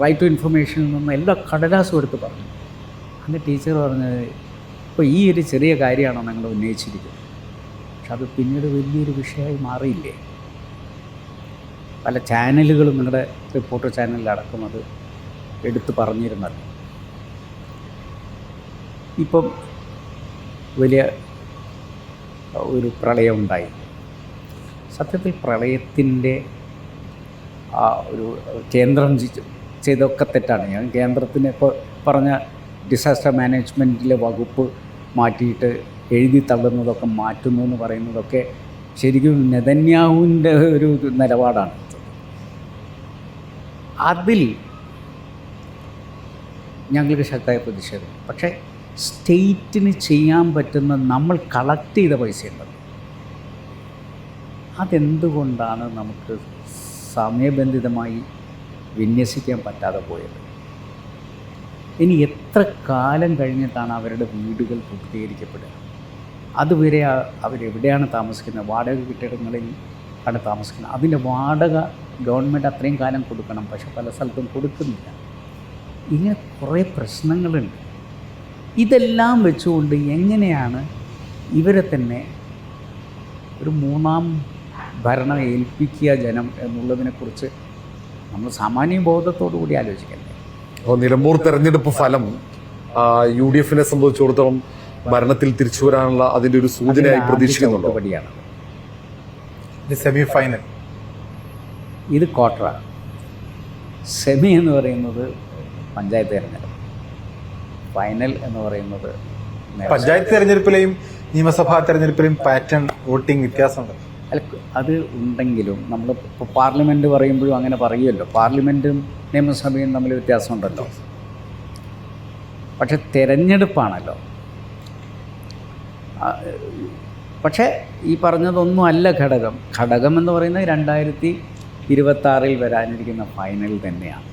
റൈറ്റ് ടു ഇൻഫർമേഷനിൽ നിന്ന് എല്ലാ കടലാസും എടുത്ത് പറഞ്ഞു. അന്ന് ടീച്ചർ പറഞ്ഞത്, ഇപ്പോൾ ഈ ഒരു ചെറിയ കാര്യമാണോ നിങ്ങൾ ഉന്നയിച്ചിരിക്കുന്നത്? പക്ഷെ അത് പിന്നീട് വലിയൊരു വിഷയമായി മാറിയില്ലേ? പല ചാനലുകളും നിങ്ങളുടെ റിപ്പോർട്ടർ ചാനലിലടക്കം അത് എടുത്ത് പറഞ്ഞിരുന്നല്ലോ. ഇപ്പം വലിയ ഒരു പ്രളയം ഉണ്ടായി. സത്യത്തിൽ പ്രളയത്തിൻ്റെ ആ ഒരു കേന്ദ്രം ചെയ്തൊക്കെ തെറ്റാണ്. ഞാൻ കേന്ദ്രത്തിന് ഇപ്പോൾ പറഞ്ഞ ഡിസാസ്റ്റർ മാനേജ്മെൻറ്റിലെ വകുപ്പ് മാറ്റിയിട്ട് എഴുതി തള്ളുന്നതൊക്കെ മാറ്റുന്നു എന്ന് പറയുന്നതൊക്കെ ശരിക്കും നെതന്യാഹുവിൻ്റെ ഒരു നിലപാടാണ്. അതിൽ ഞങ്ങൾക്ക് ശക്തമായ പ്രതിഷേധം. പക്ഷേ സ്റ്റേറ്റിന് ചെയ്യാൻ പറ്റുന്ന നമ്മൾ കളക്ട് ചെയ്ത പൈസയുണ്ട്, അതെന്തുകൊണ്ടാണ് നമുക്ക് സമയബന്ധിതമായി വിന്യസിക്കാൻ പറ്റാതെ പോയത്? ഇനി എത്ര കാലം കഴിഞ്ഞിട്ടാണ് അവരുടെ വീടുകൾ പൂർത്തീകരിക്കപ്പെടുക? അതുവരെ അവരെവിടെയാണ് താമസിക്കുന്നത്? വാടക കെട്ടിടങ്ങളിൽ ആണ് താമസിക്കുന്നത്. അതിൻ്റെ വാടക ഗവൺമെൻറ് അത്രയും കാലം കൊടുക്കണം, പക്ഷെ പല സ്ഥലത്തും കൊടുക്കുന്നില്ല. ഇങ്ങനെ കുറേ പ്രശ്നങ്ങളുണ്ട്. ഇതെല്ലാം വെച്ചുകൊണ്ട് എങ്ങനെയാണ് ഇവരെ തന്നെ ഒരു മൂന്നാം ഭരണം ഏൽപ്പിക്കുക ജനം എന്നുള്ളതിനെക്കുറിച്ച് നമ്മൾ സാമാന്യ ബോധത്തോടു കൂടി ആലോചിക്കണ്ടേ? അപ്പോൾ നിലമ്പൂർ തെരഞ്ഞെടുപ്പ് ഫലം UDF-നെ സംബന്ധിച്ചിടത്തോളം ഭരണത്തിൽ തിരിച്ചു വരാനുള്ള അതിൻ്റെ ഒരു സൂചനയായി പ്രതീക്ഷിക്കുന്നുണ്ടോ? പടിയാണ് ഇത് സെമി ഫൈനൽ, ഇത് ക്വാർട്ടറാണ്. സെമി എന്ന് പറയുന്നത് പഞ്ചായത്ത് തെരഞ്ഞെടുപ്പ്, ഫൈനൽ എന്ന് പറയുന്നത് പഞ്ചായത്ത് തെരഞ്ഞെടുപ്പിലെയും നിയമസഭാ തെരഞ്ഞെടുപ്പിലെയും പാറ്റേൺ വോട്ടിംഗ് വ്യത്യാസമുണ്ട്. അല്ല, അത് ഉണ്ടെങ്കിലും നമ്മൾ ഇപ്പോൾ പാർലമെൻറ്റ് പറയുമ്പോഴും അങ്ങനെ പറയുമല്ലോ, പാർലമെൻറ്റും നിയമസഭയും തമ്മിൽ വ്യത്യാസമുണ്ടല്ലോ. പക്ഷെ തിരഞ്ഞെടുപ്പാണല്ലോ. പക്ഷേ ഈ പറഞ്ഞതൊന്നും അല്ല ഘടകം. ഘടകം എന്ന് പറയുന്നത് 2026 വരാനിരിക്കുന്ന ഫൈനൽ തന്നെയാണ്.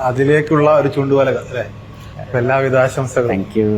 അതിലേക്കുള്ള ഒരു ചുണ്ടുവലക അല്ലേ? എല്ലാവിധ ആശംസകളും. Thank you.